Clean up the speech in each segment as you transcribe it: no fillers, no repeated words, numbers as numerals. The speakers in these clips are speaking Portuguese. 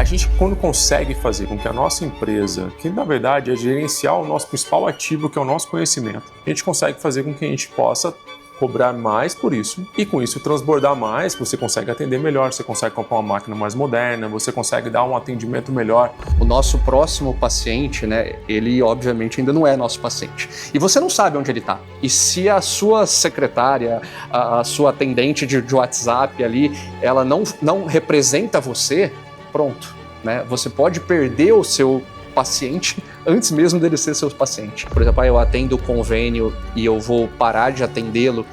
A gente, quando consegue fazer com que a nossa empresa, que na verdade é gerenciar o nosso principal ativo, que é o nosso conhecimento, a gente consegue fazer com que a gente possa cobrar mais por isso e com isso transbordar mais, você consegue atender melhor, você consegue comprar uma máquina mais moderna, você consegue dar um atendimento melhor. O nosso próximo paciente, né, ele obviamente ainda não é nosso paciente. E você não sabe onde ele está. E se a sua secretária, a sua atendente de WhatsApp ali, ela não representa você, pronto, né? Você pode perder o seu paciente antes mesmo dele ser seu paciente. Por exemplo, eu atendo o convênio e eu vou parar de atendê-lo.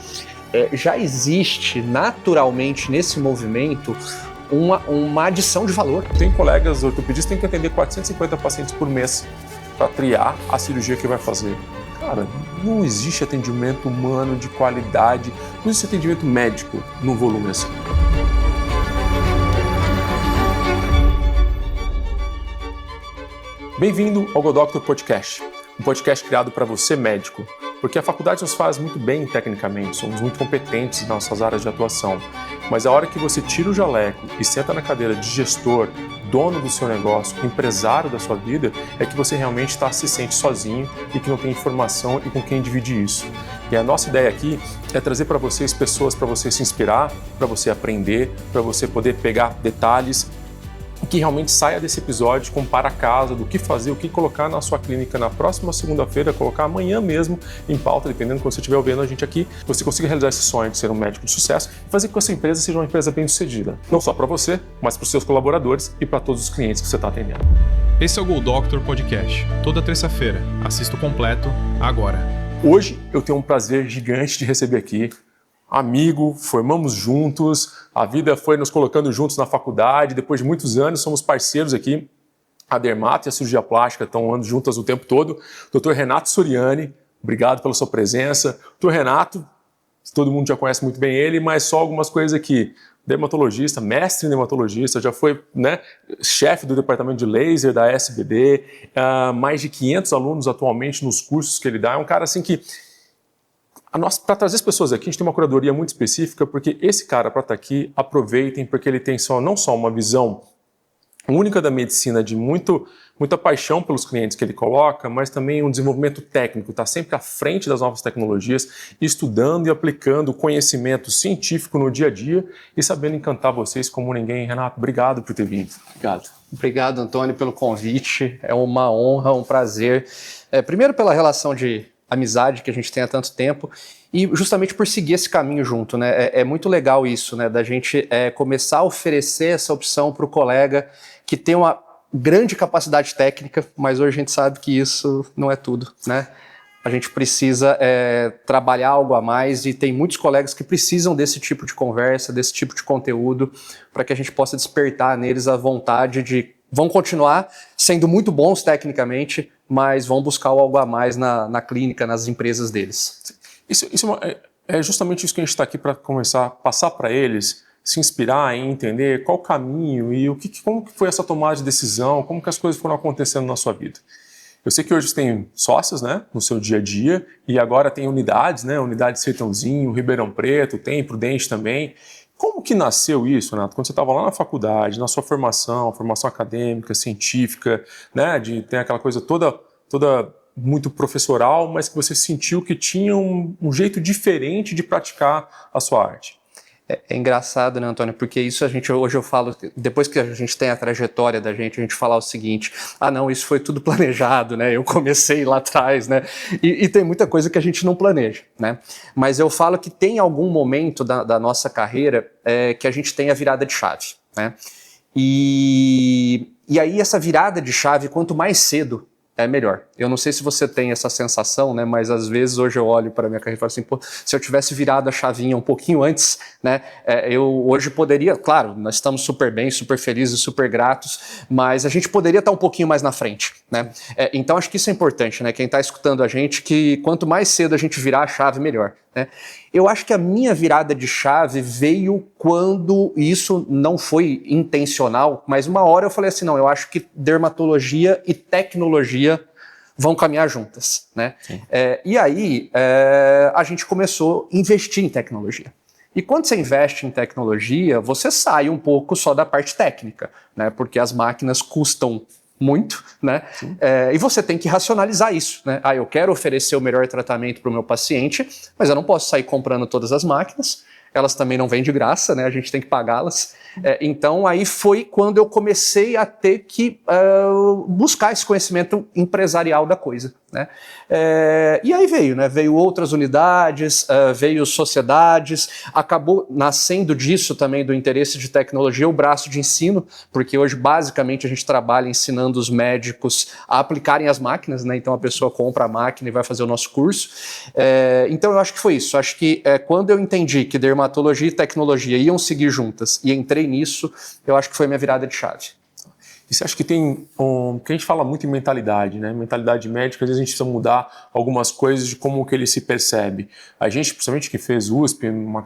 Já existe naturalmente nesse movimento uma adição de valor. Tem colegas ortopedistas que têm que atender 450 pacientes por mês para triar a cirurgia que vai fazer. Cara, não existe atendimento humano de qualidade, não existe atendimento médico num volume assim. Bem-vindo ao GoDoctor Podcast, um podcast criado para você médico, porque a faculdade nos faz muito bem tecnicamente, somos muito competentes nas nossas áreas de atuação, mas a hora que você tira o jaleco e senta na cadeira de gestor, dono do seu negócio, empresário da sua vida, é que você realmente se sente sozinho e que não tem informação e com quem dividir isso. E a nossa ideia aqui é trazer para vocês pessoas para você se inspirar, para você aprender, para você poder pegar detalhes, que realmente saia desse episódio com para casa do que fazer, o que colocar na sua clínica na próxima segunda-feira, colocar amanhã mesmo em pauta, dependendo de quando você estiver ouvindo a gente aqui, você consiga realizar esse sonho de ser um médico de sucesso e fazer com que a sua empresa seja uma empresa bem-sucedida. Não só para você, mas para os seus colaboradores e para todos os clientes que você está atendendo. Esse é o GoDoctor Podcast. Toda terça-feira. Assista o completo agora. Hoje eu tenho um prazer gigante de receber aqui amigo, formamos juntos, a vida foi nos colocando juntos na faculdade, depois de muitos anos somos parceiros aqui, a Dermato e a cirurgia plástica estão andando juntas o tempo todo. Dr. Renato Soriani, obrigado pela sua presença. Dr. Renato, todo mundo já conhece muito bem ele, mas só algumas coisas aqui. Dermatologista, mestre em dermatologista, já foi, chefe do departamento de laser da SBD, mais de 500 alunos atualmente nos cursos que ele dá. É um cara assim que para trazer as pessoas aqui, a gente tem uma curadoria muito específica, porque esse cara, para estar aqui, aproveitem, porque ele tem não só uma visão única da medicina, de muita paixão pelos clientes que ele coloca, mas também um desenvolvimento técnico, está sempre à frente das novas tecnologias, estudando e aplicando o conhecimento científico no dia a dia e sabendo encantar vocês como ninguém. Renato, obrigado por ter vindo. Obrigado, Antônio, pelo convite. É uma honra, um prazer. Primeiro pela relação de amizade que a gente tem há tanto tempo e justamente por seguir esse caminho junto, né? É muito legal isso, né? Da gente começar a oferecer essa opção para o colega que tem uma grande capacidade técnica, mas hoje a gente sabe que isso não é tudo, né? A gente precisa trabalhar algo a mais e tem muitos colegas que precisam desse tipo de conversa, desse tipo de conteúdo, para que a gente possa despertar neles a vontade de vão continuar sendo muito bons tecnicamente, mas vão buscar algo a mais na clínica, nas empresas deles. Isso é justamente isso que a gente está aqui para começar a passar para eles, se inspirar e entender qual o caminho e como que foi essa tomada de decisão, como que as coisas foram acontecendo na sua vida. Eu sei que hoje você tem sócios, né, no seu dia a dia, e agora tem unidades, né, unidade de Sertãozinho, Ribeirão Preto, tem Prudente também. Como que nasceu isso, Renato? Quando você estava lá na faculdade, na sua formação acadêmica, científica, né, de ter aquela coisa toda muito professoral, mas que você sentiu que tinha um jeito diferente de praticar a sua arte? É engraçado, né, Antônio? Porque isso hoje eu falo, depois que a gente tem a trajetória da gente, a gente fala o seguinte: não, isso foi tudo planejado, né? Eu comecei lá atrás, né? E tem muita coisa que a gente não planeja, né? Mas eu falo que tem algum momento da nossa carreira que a gente tem a virada de chave, né? E aí essa virada de chave, quanto mais cedo, é melhor. Eu não sei se você tem essa sensação, né? Mas às vezes hoje eu olho para a minha carreira e falo assim, pô, se eu tivesse virado a chavinha um pouquinho antes, né? Eu hoje poderia, claro, nós estamos super bem, super felizes, super gratos, mas a gente poderia estar um pouquinho mais na frente, né? Então acho que isso é importante, né? Quem está escutando a gente, que quanto mais cedo a gente virar a chave, melhor, né? Eu acho que a minha virada de chave veio quando isso não foi intencional, mas uma hora eu falei assim, não, eu acho que dermatologia e tecnologia vão caminhar juntas, né? E aí a gente começou a investir em tecnologia. E quando você investe em tecnologia, você sai um pouco só da parte técnica, né? Porque as máquinas custam muito, né? E você tem que racionalizar isso, né? Eu quero oferecer o melhor tratamento para o meu paciente, mas eu não posso sair comprando todas as máquinas, elas também não vêm de graça, né? A gente tem que pagá-las. Então, aí foi quando eu comecei a ter que buscar esse conhecimento empresarial da coisa, né? E aí veio, né? Veio outras unidades, veio sociedades, acabou nascendo disso também, do interesse de tecnologia, o braço de ensino, porque hoje, basicamente, a gente trabalha ensinando os médicos a aplicarem as máquinas, né? Então, a pessoa compra a máquina e vai fazer o nosso curso. Então, eu acho que foi isso. Acho que quando eu entendi que dermatologia e tecnologia iam seguir juntas e entrei nisso, eu acho que foi minha virada de chave. E você acha que tem que a gente fala muito em mentalidade, né? Mentalidade médica, às vezes a gente precisa mudar algumas coisas de como que ele se percebe. A gente, principalmente que fez USP, uma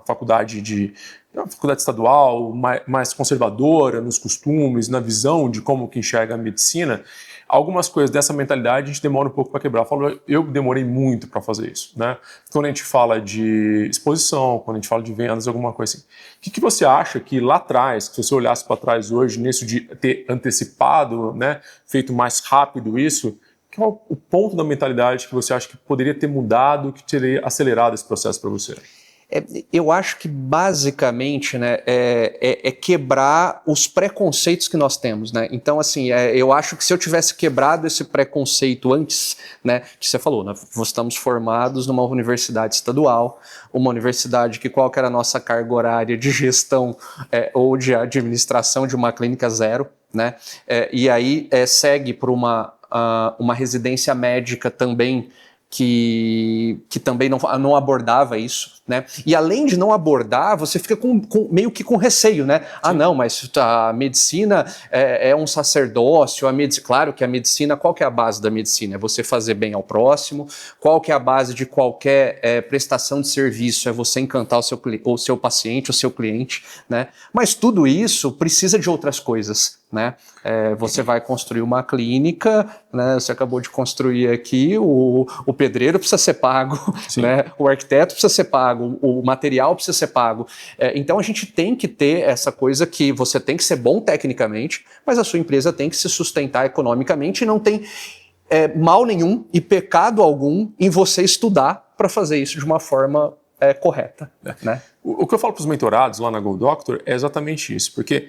faculdade uma faculdade estadual, mais conservadora nos costumes, na visão de como que enxerga a medicina, algumas coisas dessa mentalidade a gente demora um pouco para quebrar. Eu demorei muito para fazer isso, né? Quando a gente fala de exposição, quando a gente fala de vendas, alguma coisa assim. O que você acha que lá atrás, se você olhasse para trás hoje, nisso de ter antecipado, né, feito mais rápido isso, qual é o ponto da mentalidade que você acha que poderia ter mudado, que teria acelerado esse processo para você? Eu acho que basicamente, né, é quebrar os preconceitos que nós temos, né? Então, assim, eu acho que se eu tivesse quebrado esse preconceito antes, né, que você falou, nós estamos formados numa universidade estadual, uma universidade que qual que era a nossa carga horária de gestão ou de administração de uma clínica zero, né? E aí segue por uma residência médica também que também não abordava isso, né? E além de não abordar, você fica meio que com receio, né? Não, mas a medicina é um sacerdócio, claro que a medicina, qual que é a base da medicina? É você fazer bem ao próximo. Qual que é a base de qualquer prestação de serviço? É você encantar o seu paciente, o seu cliente, né? Mas tudo isso precisa de outras coisas, né? Você vai construir uma clínica, né? Você acabou de construir aqui, o pedreiro precisa ser pago, né? O arquiteto precisa ser pago, o material precisa ser pago. Então a gente tem que ter essa coisa que você tem que ser bom tecnicamente, mas a sua empresa tem que se sustentar economicamente e não tem mal nenhum e pecado algum em você estudar para fazer isso de uma forma correta, né? O que eu falo para os mentorados lá na Go Doctor é exatamente isso, porque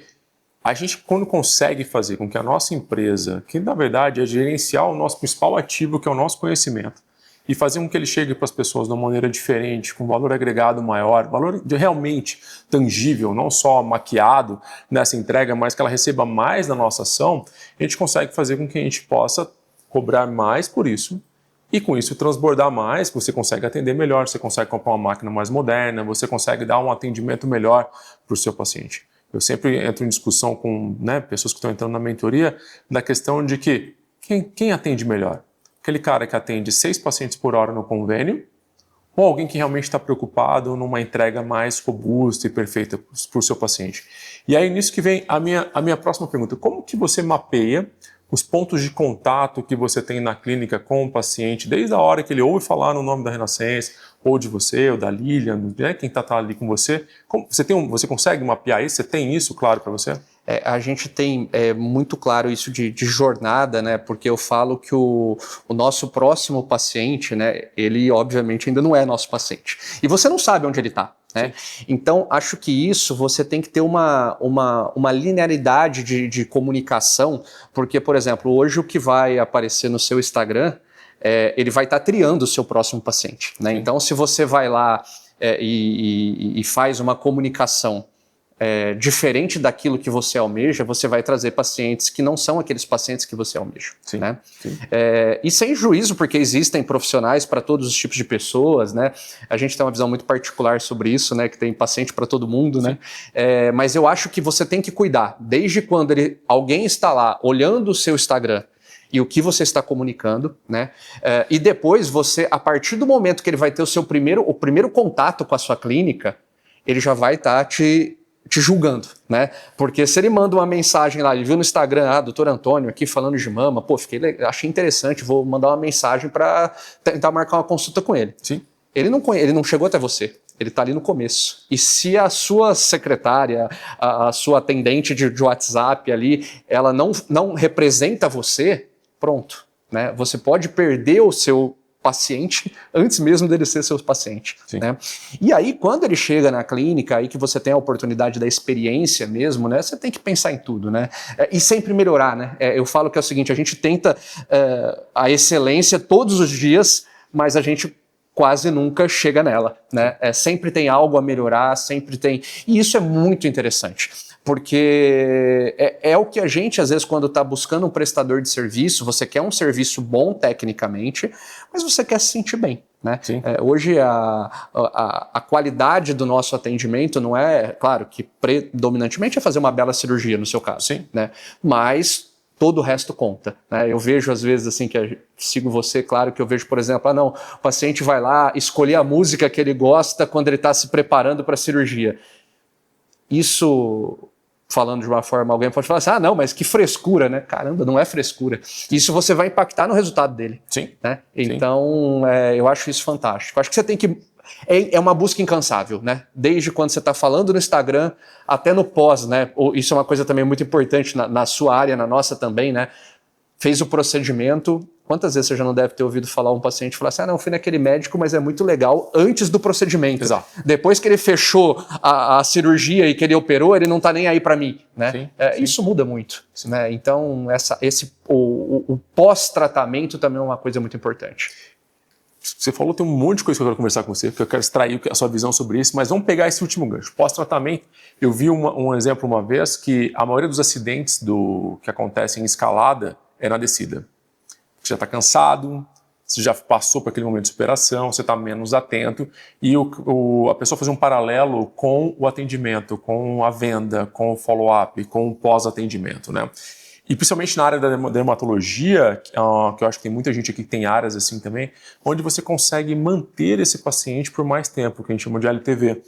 a gente, quando consegue fazer com que a nossa empresa, que na verdade é gerenciar o nosso principal ativo, que é o nosso conhecimento, e fazer com que ele chegue para as pessoas de uma maneira diferente, com valor agregado maior, valor realmente tangível, não só maquiado nessa entrega, mas que ela receba mais da nossa ação, a gente consegue fazer com que a gente possa cobrar mais por isso, e com isso transbordar mais, você consegue atender melhor, você consegue comprar uma máquina mais moderna, você consegue dar um atendimento melhor para o seu paciente. Eu sempre entro em discussão com pessoas que estão entrando na mentoria da questão de que quem atende melhor? Aquele cara que atende 6 pacientes por hora no convênio ou alguém que realmente está preocupado numa entrega mais robusta e perfeita para o seu paciente? E aí nisso que vem a minha próxima pergunta. Como que você mapeia os pontos de contato que você tem na clínica com o paciente, desde a hora que ele ouve falar no nome da Renascença, ou de você, ou da Lilian, né, quem está ali com você? Você consegue mapear isso? Você tem isso claro para você? A gente tem muito claro isso de jornada, né? Porque eu falo que o nosso próximo paciente, né? Ele obviamente ainda não é nosso paciente. E você não sabe onde ele está. Né? Então, acho que isso você tem que ter uma linearidade de comunicação, porque, por exemplo, hoje o que vai aparecer no seu Instagram, ele vai estar triando o seu próximo paciente. Né? Então, se você vai lá e faz uma comunicação diferente daquilo que você almeja, você vai trazer pacientes que não são aqueles pacientes que você almeja. Sim, né? Sim. E sem juízo, porque existem profissionais para todos os tipos de pessoas, né? A gente tem uma visão muito particular sobre isso, né? Que tem paciente para todo mundo, né? Mas eu acho que você tem que cuidar, desde quando alguém está lá olhando o seu Instagram e o que você está comunicando, né? E depois você, a partir do momento que ele vai ter o primeiro contato com a sua clínica, ele já vai estar te julgando, né? Porque se ele manda uma mensagem lá, ele viu no Instagram, doutor Antônio aqui falando de mama, achei interessante, vou mandar uma mensagem para tentar marcar uma consulta com ele. Sim. Ele não chegou até você. ele está ali no começo. E se a sua secretária, a sua atendente de WhatsApp ali, ela não representa você, pronto, né? Você pode perder o seu paciente antes mesmo dele ser seu paciente, né? E aí, quando ele chega na clínica, aí que você tem a oportunidade da experiência mesmo, né? Você tem que pensar em tudo, né? E sempre melhorar, né? Eu falo que é o seguinte, a gente tenta a excelência todos os dias, mas a gente quase nunca chega nela, né? Sempre tem algo a melhorar, sempre tem... E isso é muito interessante, porque é o que a gente, às vezes, quando está buscando um prestador de serviço, você quer um serviço bom tecnicamente, mas você quer se sentir bem, né? Hoje a qualidade do nosso atendimento não é, claro, que predominantemente é fazer uma bela cirurgia no seu caso, né? Mas todo o resto conta, né? Eu vejo às vezes assim, sigo você, claro que eu vejo, por exemplo, o paciente vai lá escolher a música que ele gosta quando ele está se preparando para a cirurgia. Isso, falando de uma forma, alguém pode falar assim, não, mas que frescura, né? Caramba, não é frescura. Isso você vai impactar no resultado dele. Né? Então, eu acho isso fantástico. Acho que você tem que... É uma busca incansável, né? Desde quando você está falando no Instagram até no pós, né? Isso é uma coisa também muito importante na sua área, na nossa também, né? Fez o procedimento. Quantas vezes você já não deve ter ouvido falar um paciente falar assim, fui naquele médico, mas é muito legal antes do procedimento. Exato. Depois que ele fechou a cirurgia e que ele operou, ele não está nem aí para mim, né? Isso muda muito, né? Então, o pós-tratamento também é uma coisa muito importante. Você falou, tem um monte de coisa que eu quero conversar com você, que eu quero extrair a sua visão sobre isso, mas vamos pegar esse último gancho. Pós-tratamento, eu vi um exemplo uma vez que a maioria dos acidentes que acontecem em escalada é na descida. Você já está cansado, você já passou por aquele momento de superação, você está menos atento, e a pessoa faz um paralelo com o atendimento, com a venda, com o follow-up, com o pós-atendimento, né? E principalmente na área da dermatologia, que eu acho que tem muita gente aqui que tem áreas assim também, onde você consegue manter esse paciente por mais tempo, que a gente chama de LTV.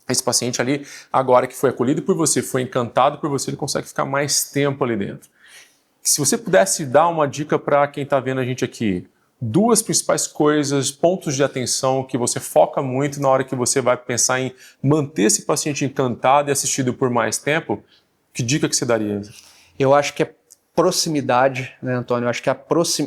Esse paciente ali, agora que foi acolhido por você, foi encantado por você, ele consegue ficar mais tempo ali dentro. Se você pudesse dar uma dica para quem está vendo a gente aqui, 2 principais coisas, pontos de atenção que você foca muito na hora que você vai pensar em manter esse paciente encantado e assistido por mais tempo, que dica que você daria? Eu acho que é proximidade, né, Antônio? Eu acho que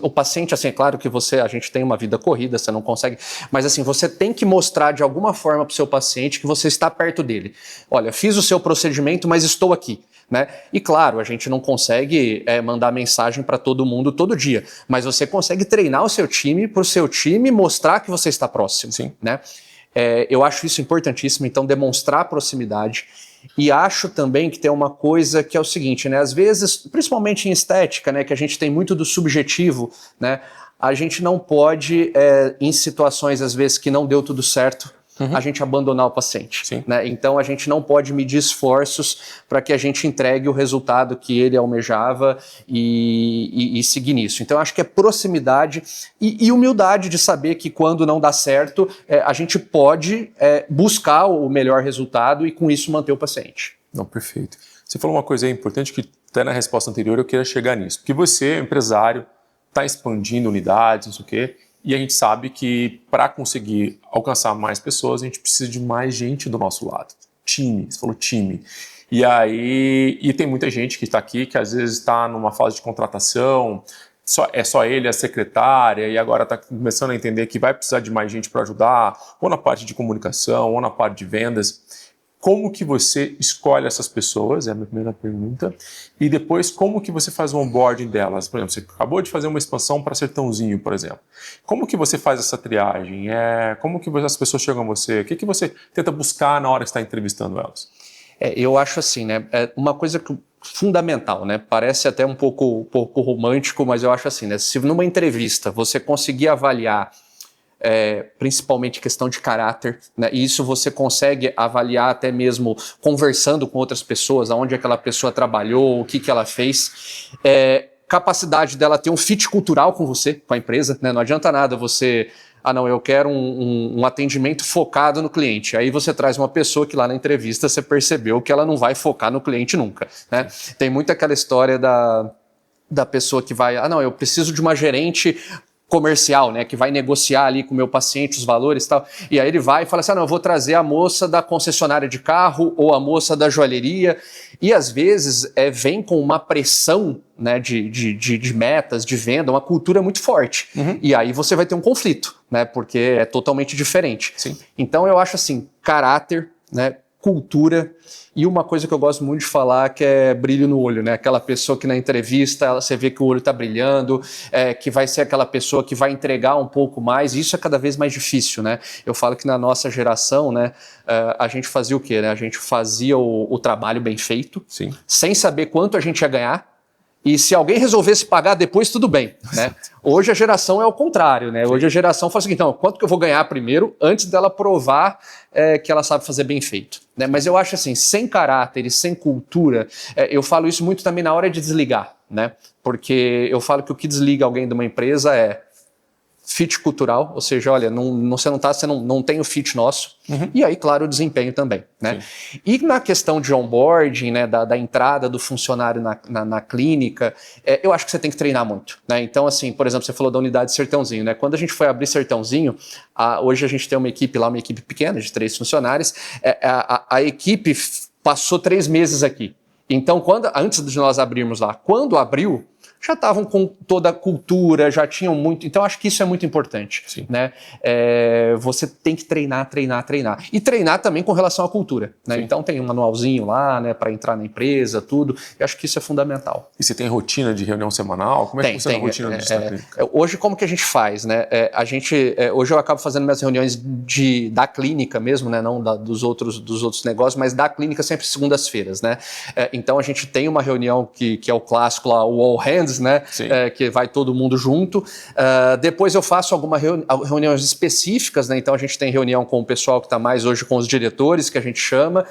o paciente, assim, é claro que a gente tem uma vida corrida, você não consegue, mas assim, você tem que mostrar de alguma forma para o seu paciente que você está perto dele. Olha, fiz o seu procedimento, mas estou aqui. Né? E claro, a gente não consegue mandar mensagem para todo mundo todo dia, mas você consegue treinar o seu time para o seu time mostrar que você está próximo. Né? Eu acho isso importantíssimo, então demonstrar proximidade. E acho também que tem uma coisa que é o seguinte, né? Às vezes, principalmente em estética, né, que a gente tem muito do subjetivo, né? A gente não pode, em situações às vezes que não deu tudo certo, a gente abandonar o paciente. Né? Então a gente não pode medir esforços para que a gente entregue o resultado que ele almejava e seguir nisso. Então acho que é proximidade e humildade de saber que quando não dá certo, a gente pode buscar o melhor resultado e com isso manter o paciente. Não, perfeito. Você falou uma coisa aí importante que até na resposta anterior eu queria chegar nisso. Porque você, empresário, está expandindo unidades, não sei o quê, e a gente sabe que para conseguir alcançar mais pessoas, a gente precisa de mais gente do nosso lado. Time, você falou time. E tem muita gente que está aqui que às vezes está numa fase de contratação, é só ele, a secretária, e agora está começando a entender que vai precisar de mais gente para ajudar, ou na parte de comunicação, ou na parte de vendas. Como que você escolhe essas pessoas? É a minha primeira pergunta. E depois, como que você faz o onboarding delas? Por exemplo, você acabou de fazer uma expansão para Sertãozinho, por exemplo. Como que você faz essa triagem? Como que as pessoas chegam a você? O que você tenta buscar na hora que está entrevistando elas? Eu acho assim, né? Uma coisa fundamental, né? Parece até um pouco romântico, mas eu acho assim, né? Se numa entrevista você conseguir avaliar principalmente questão de caráter, né? E isso você consegue avaliar até mesmo conversando com outras pessoas, aonde aquela pessoa trabalhou, o que ela fez, capacidade dela ter um fit cultural com você, com a empresa, né? Não adianta nada você, eu quero um atendimento focado no cliente, aí você traz uma pessoa que lá na entrevista você percebeu que ela não vai focar no cliente nunca, né? Tem muito aquela história da pessoa que vai, eu preciso de uma gerente comercial, né, que vai negociar ali com o meu paciente os valores e tal, e aí ele vai e fala assim, não, eu vou trazer a moça da concessionária de carro ou a moça da joalheria, e às vezes vem com uma pressão, né, de metas, de venda, uma cultura muito forte, e aí você vai ter um conflito, né, porque é totalmente diferente. Sim. Então eu acho assim, caráter, né, cultura, e uma coisa que eu gosto muito de falar que é brilho no olho, né? Aquela pessoa que na entrevista você vê que o olho está brilhando, que vai ser aquela pessoa que vai entregar um pouco mais, e isso é cada vez mais difícil, né? Eu falo que na nossa geração, né, a gente fazia o quê, né? A gente fazia o trabalho bem feito, Sim. sem saber quanto a gente ia ganhar, e se alguém resolvesse pagar depois, tudo bem, né? Hoje a geração é o contrário, né? Hoje a geração faz o seguinte, então, quanto que eu vou ganhar primeiro, antes dela provar que ela sabe fazer bem feito, né? Mas eu acho assim, sem caráter e sem cultura, eu falo isso muito também na hora de desligar, né? Porque eu falo que o que desliga alguém de uma empresa é fit cultural, ou seja, olha, você não tem o fit nosso, e aí, claro, o desempenho também, né? Sim. E na questão de onboarding, né, da entrada do funcionário na clínica, eu acho que você tem que treinar muito, né? Então, assim, por exemplo, você falou da unidade Sertãozinho, né? Quando a gente foi abrir Sertãozinho, hoje a gente tem uma equipe lá, uma equipe pequena, de 3 funcionários, a equipe passou 3 meses aqui. Então, antes de nós abrirmos lá, quando abriu, já estavam com toda a cultura, já tinham muito... Então, acho que isso é muito importante, né? Você tem que treinar. E treinar também com relação à cultura, né? Então, tem um manualzinho lá, né, para entrar na empresa, tudo. Eu acho que isso é fundamental. E você tem rotina de reunião semanal? Como é que funciona a rotina do clínica? Hoje, como que a gente faz, né? Hoje eu acabo fazendo minhas reuniões da clínica mesmo, né? Não dos outros negócios, mas da clínica sempre segundas-feiras, né? Então, a gente tem uma reunião que é o clássico lá, o All Hands, né? Que vai todo mundo junto. Depois eu faço algumas reuniões específicas, né? Então a gente tem reunião com o pessoal que está mais hoje com os diretores, que a gente chama.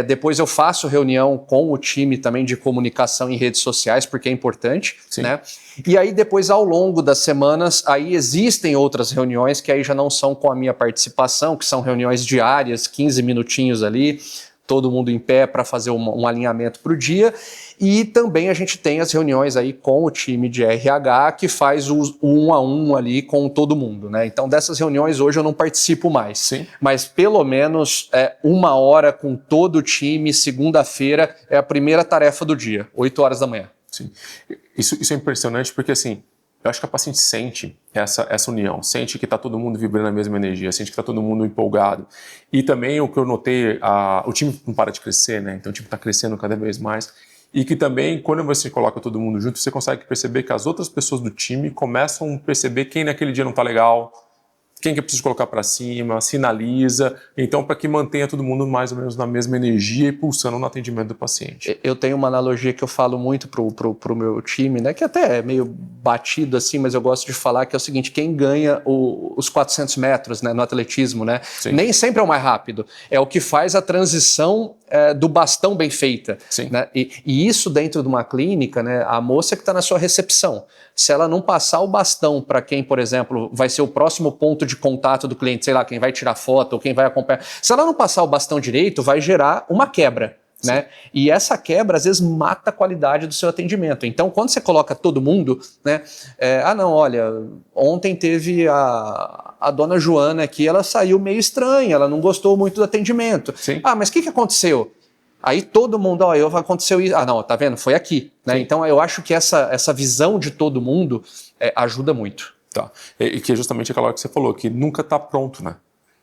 Depois eu faço reunião com o time também de comunicação em redes sociais, porque é importante, né? E aí depois, ao longo das semanas, aí existem outras reuniões que aí já não são com a minha participação, que são reuniões diárias, 15 minutinhos ali, todo mundo em pé para fazer um alinhamento para o dia. E também a gente tem as reuniões aí com o time de RH, que faz o 1 a 1 ali com todo mundo, né? Então, dessas reuniões hoje eu não participo mais. Sim. Mas pelo menos 1 hora com todo o time, segunda-feira, é a primeira tarefa do dia, 8 horas da manhã. Sim. Isso é impressionante porque, assim, eu acho que a paciente sente essa união, sente que está todo mundo vibrando a mesma energia, sente que está todo mundo empolgado. E também o que eu notei, o time não para de crescer, né? Então o time está crescendo cada vez mais. E que também, quando você coloca todo mundo junto, você consegue perceber que as outras pessoas do time começam a perceber quem naquele dia não está legal, quem que precisa colocar para cima, sinaliza, então para que mantenha todo mundo mais ou menos na mesma energia e pulsando no atendimento do paciente. Eu tenho uma analogia que eu falo muito pro meu time, né, que até é meio batido assim, mas eu gosto de falar, que é o seguinte: quem ganha os 400 metros, né, no atletismo, né, nem sempre é o mais rápido, é o que faz a transição do bastão bem feita. Né? E isso dentro de uma clínica, né, a moça que está na sua recepção, se ela não passar o bastão para quem, por exemplo, vai ser o próximo ponto de contato do cliente, sei lá, quem vai tirar foto ou quem vai acompanhar, se ela não passar o bastão direito, vai gerar uma quebra. Né? E essa quebra às vezes mata a qualidade do seu atendimento. Então, quando você coloca todo mundo, né? Não, olha, ontem teve a dona Joana aqui, ela saiu meio estranha, ela não gostou muito do atendimento. Mas o que aconteceu? Aí todo mundo, aconteceu isso. Não, tá vendo? Foi aqui. Né? Então, eu acho que essa visão de todo mundo ajuda muito. Tá. E que é justamente aquela hora que você falou, que nunca está pronto, né?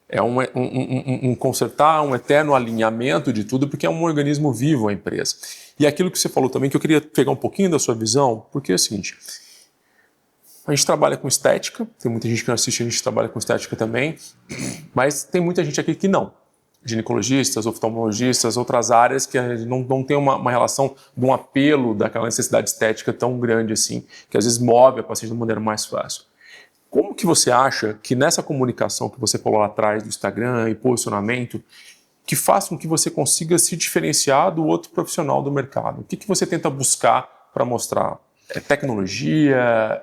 É um consertar, um eterno alinhamento de tudo, porque é um organismo vivo a empresa. E aquilo que você falou também, que eu queria pegar um pouquinho da sua visão, porque é o seguinte: a gente trabalha com estética, tem muita gente que não assiste, a gente trabalha com estética também, mas tem muita gente aqui que não. Ginecologistas, oftalmologistas, outras áreas que não tem uma relação de um apelo daquela necessidade estética tão grande assim, que às vezes move a paciente de uma maneira mais fácil. Como que você acha que nessa comunicação que você falou lá atrás do Instagram e posicionamento, que faça com que você consiga se diferenciar do outro profissional do mercado? O que você tenta buscar para mostrar? É tecnologia?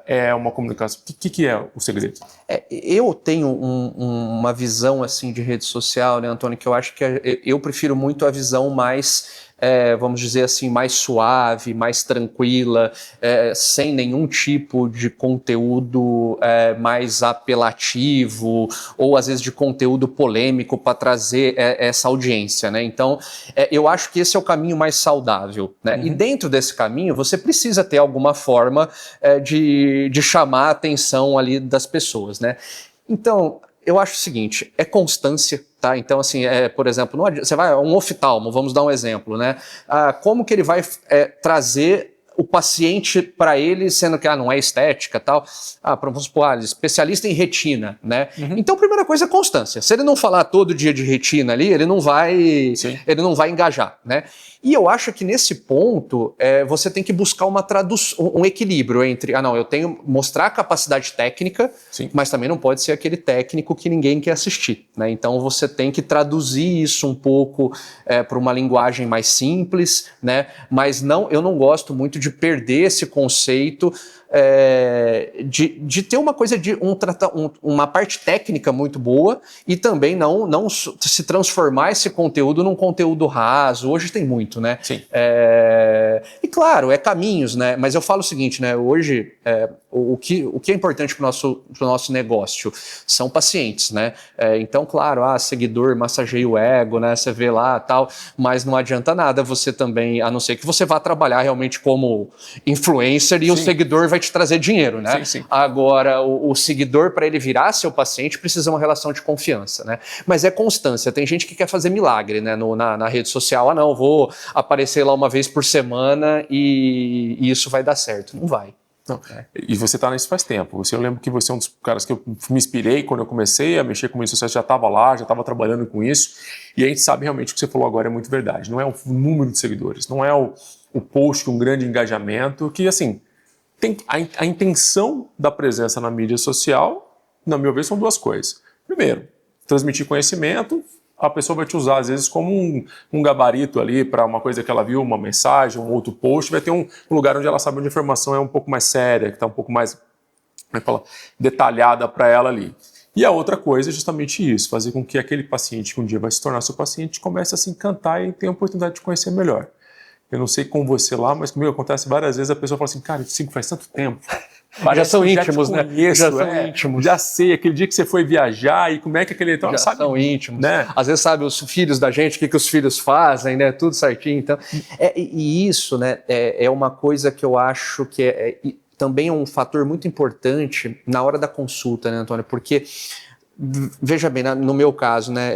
É uma comunicação? O que é o segredo? Eu tenho uma visão assim de rede social, né, Antônio, que eu acho que eu prefiro muito a visão mais vamos dizer assim, mais suave, mais tranquila, sem nenhum tipo de conteúdo mais apelativo ou às vezes de conteúdo polêmico para trazer essa audiência, né? Então, eu acho que esse é o caminho mais saudável, né? E dentro desse caminho, você precisa ter alguma forma de chamar a atenção ali das pessoas, né? Então, eu acho o seguinte, é constância, tá? Então, assim, por exemplo, você vai um oftalmo, vamos dar um exemplo, né? Como que ele vai trazer o paciente para ele, sendo que não é estética e tal, vamos supor, especialista em retina, né? Então, a primeira coisa é constância. Se ele não falar todo dia de retina ali, ele não vai engajar, né? E eu acho que nesse ponto você tem que buscar uma tradução, um equilíbrio entre, eu tenho mostrar a capacidade técnica, sim, mas também não pode ser aquele técnico que ninguém quer assistir, né? Então você tem que traduzir isso um pouco para uma linguagem mais simples, né? Mas eu não gosto muito de perder esse conceito de ter uma coisa de uma parte técnica muito boa e também não se transformar esse conteúdo num conteúdo raso. Hoje tem muito, né? Sim. E claro, caminhos, né? Mas eu falo o seguinte, né? Hoje o que é importante para o nosso negócio são pacientes, né? Então, claro, seguidor massageia o ego, né? Você vê lá tal, mas não adianta nada você também, a não ser que você vá trabalhar realmente como influencer e sim, o seguidor vai te trazer dinheiro, né? Sim, sim. Agora, o seguidor, para ele virar seu paciente, precisa de uma relação de confiança, né? Mas é constância. Tem gente que quer fazer milagre, né? Na rede social, não, vou aparecer lá uma vez por semana e isso vai dar certo. Não vai. Não. E você está nisso faz tempo. Eu lembro que você é um dos caras que eu me inspirei quando eu comecei a mexer com redes sociais, já estava lá, já estava trabalhando com isso. E a gente sabe realmente o que você falou agora é muito verdade. Não é o número de seguidores, não é o post com um grande engajamento, que assim, tem a intenção da presença na mídia social, na minha vez, são duas coisas. Primeiro, transmitir conhecimento. A pessoa vai te usar, às vezes, como um gabarito ali para uma coisa que ela viu, uma mensagem, um outro post. Vai ter um lugar onde ela sabe onde a informação é um pouco mais séria, que está um pouco mais detalhada para ela ali. E a outra coisa é justamente isso, fazer com que aquele paciente que um dia vai se tornar seu paciente comece a se encantar e tenha a oportunidade de conhecer melhor. Eu não sei com você lá, mas comigo acontece várias vezes, a pessoa fala assim, cara, isso faz tanto tempo. Já são íntimos, né? Já são íntimos. Já sei, aquele dia que você foi viajar e como é que aquele... Já sabe, são íntimos. Né? Às vezes sabe os filhos da gente, o que os filhos fazem, né? Tudo certinho. Então, e isso, né, é uma coisa que eu acho que também é um fator muito importante na hora da consulta, né, Antônio? Porque... Veja bem, no meu caso, né,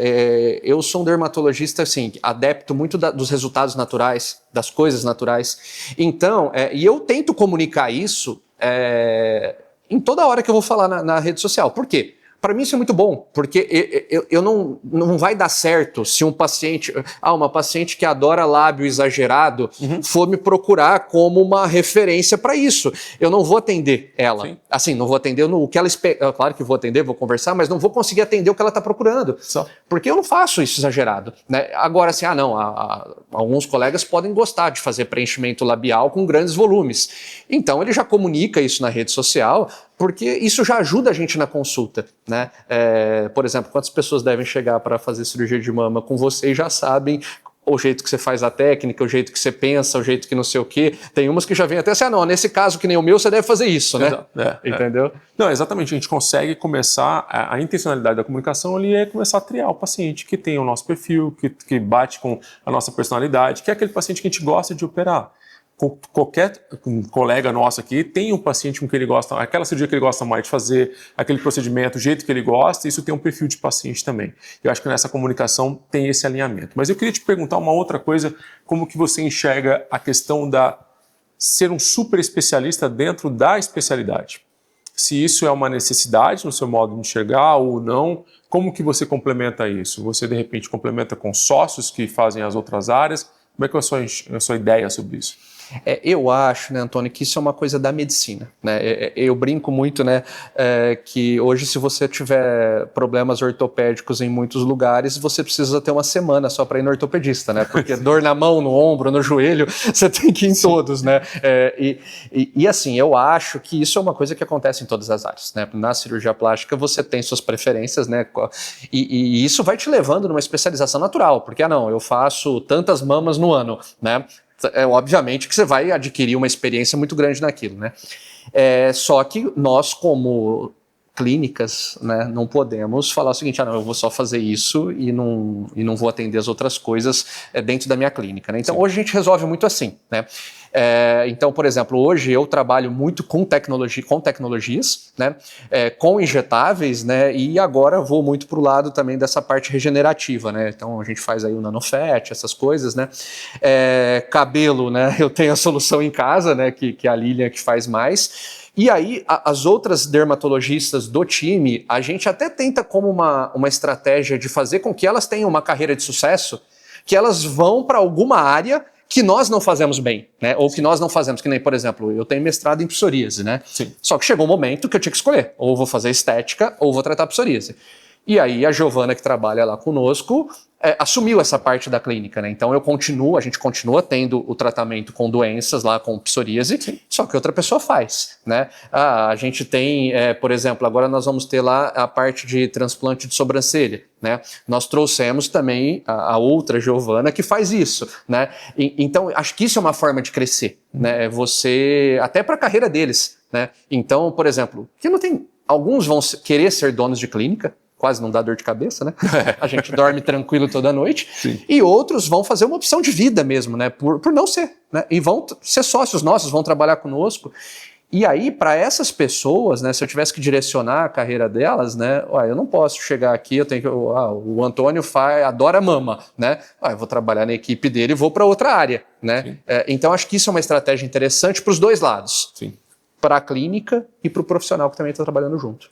eu sou um dermatologista, assim, adepto muito dos resultados naturais, das coisas naturais. Então, e eu tento comunicar isso em toda hora que eu vou falar na rede social. Por quê? Para mim isso é muito bom, porque eu não vai dar certo se uma paciente que adora lábio exagerado for me procurar como uma referência para isso. Eu não vou atender ela. Sim. Assim, não vou atender o que ela espera. Claro que vou atender, vou conversar, mas não vou conseguir atender o que ela está procurando. Só. Porque eu não faço isso exagerado, né? Agora, assim, alguns colegas podem gostar de fazer preenchimento labial com grandes volumes. Então, ele já comunica isso na rede social, porque isso já ajuda a gente na consulta, né? Por exemplo, quantas pessoas devem chegar para fazer cirurgia de mama com você e já sabem o jeito que você faz a técnica, o jeito que você pensa, o jeito que não sei o quê. Tem umas que já vêm até assim, nesse caso que nem o meu, você deve fazer isso, né? Entendeu? Não, exatamente. A gente consegue começar, a intencionalidade da comunicação ali é começar a triar o paciente que tem o nosso perfil, que bate com a nossa personalidade, que é aquele paciente que a gente gosta de operar. Qualquer colega nosso aqui tem um paciente com que ele gosta, aquela cirurgia que ele gosta mais de fazer, aquele procedimento, o jeito que ele gosta, isso tem um perfil de paciente também. Eu acho que nessa comunicação tem esse alinhamento. Mas eu queria te perguntar uma outra coisa, como que você enxerga a questão da ser um super especialista dentro da especialidade? Se isso é uma necessidade no seu modo de enxergar ou não, como que você complementa isso? Você de repente complementa com sócios que fazem as outras áreas? Como é que é a sua ideia sobre isso? Eu acho, né, Antônio, que isso é uma coisa da medicina, né? Eu brinco muito, né, que hoje, se você tiver problemas ortopédicos em muitos lugares, você precisa ter uma semana só para ir no ortopedista, né? Porque dor na mão, no ombro, no joelho, você tem que ir em todos, né? E assim, eu acho que isso é uma coisa que acontece em todas as áreas, né? Na cirurgia plástica você tem suas preferências, né? E isso vai te levando numa especialização natural, porque, não, eu faço tantas mamas no ano, né? Obviamente que você vai adquirir uma experiência muito grande naquilo, né? Só que nós, como clínicas, né, não podemos falar o seguinte, não, eu vou só fazer isso e não vou atender as outras coisas dentro da minha clínica, né? Então, hoje a gente resolve muito assim, né? Então, por exemplo, hoje eu trabalho muito com tecnologias, né, com injetáveis, né, e agora vou muito para o lado também dessa parte regenerativa, né? Então a gente faz aí o nanofat, essas coisas, né? Cabelo, né? Eu tenho a solução em casa, né? Que a Lilian que faz mais. E aí, as outras dermatologistas do time, a gente até tenta como uma estratégia de fazer com que elas tenham uma carreira de sucesso, que elas vão para alguma área que nós não fazemos bem, né? Ou que nós não fazemos, que nem, por exemplo, eu tenho mestrado em psoríase, né? Sim. Só que chegou um momento que eu tinha que escolher, ou vou fazer estética, ou vou tratar psoríase. E aí a Giovana, que trabalha lá conosco, assumiu essa parte da clínica, né? Então a gente continua tendo o tratamento com doenças lá, com psoríase, sim, só que outra pessoa faz, né? A gente tem, por exemplo, agora nós vamos ter lá a parte de transplante de sobrancelha, né? Nós trouxemos também a outra Giovana que faz isso, né? Então, acho que isso é uma forma de crescer, né? Você, até para a carreira deles, né? Então, por exemplo, que não tem, alguns vão querer ser donos de clínica, quase não dá dor de cabeça, né? A gente dorme tranquilo toda noite. Sim. E outros vão fazer uma opção de vida mesmo, né? Por não ser, né? E vão ser sócios nossos, vão trabalhar conosco. E aí, para essas pessoas, né? Se eu tivesse que direcionar a carreira delas, né? Eu não posso chegar aqui, eu tenho que... o Antônio adora mama, né? Eu vou trabalhar na equipe dele e vou para outra área, né? Então, acho que isso é uma estratégia interessante para os dois lados. Sim. Para a clínica e para o profissional que também está trabalhando junto.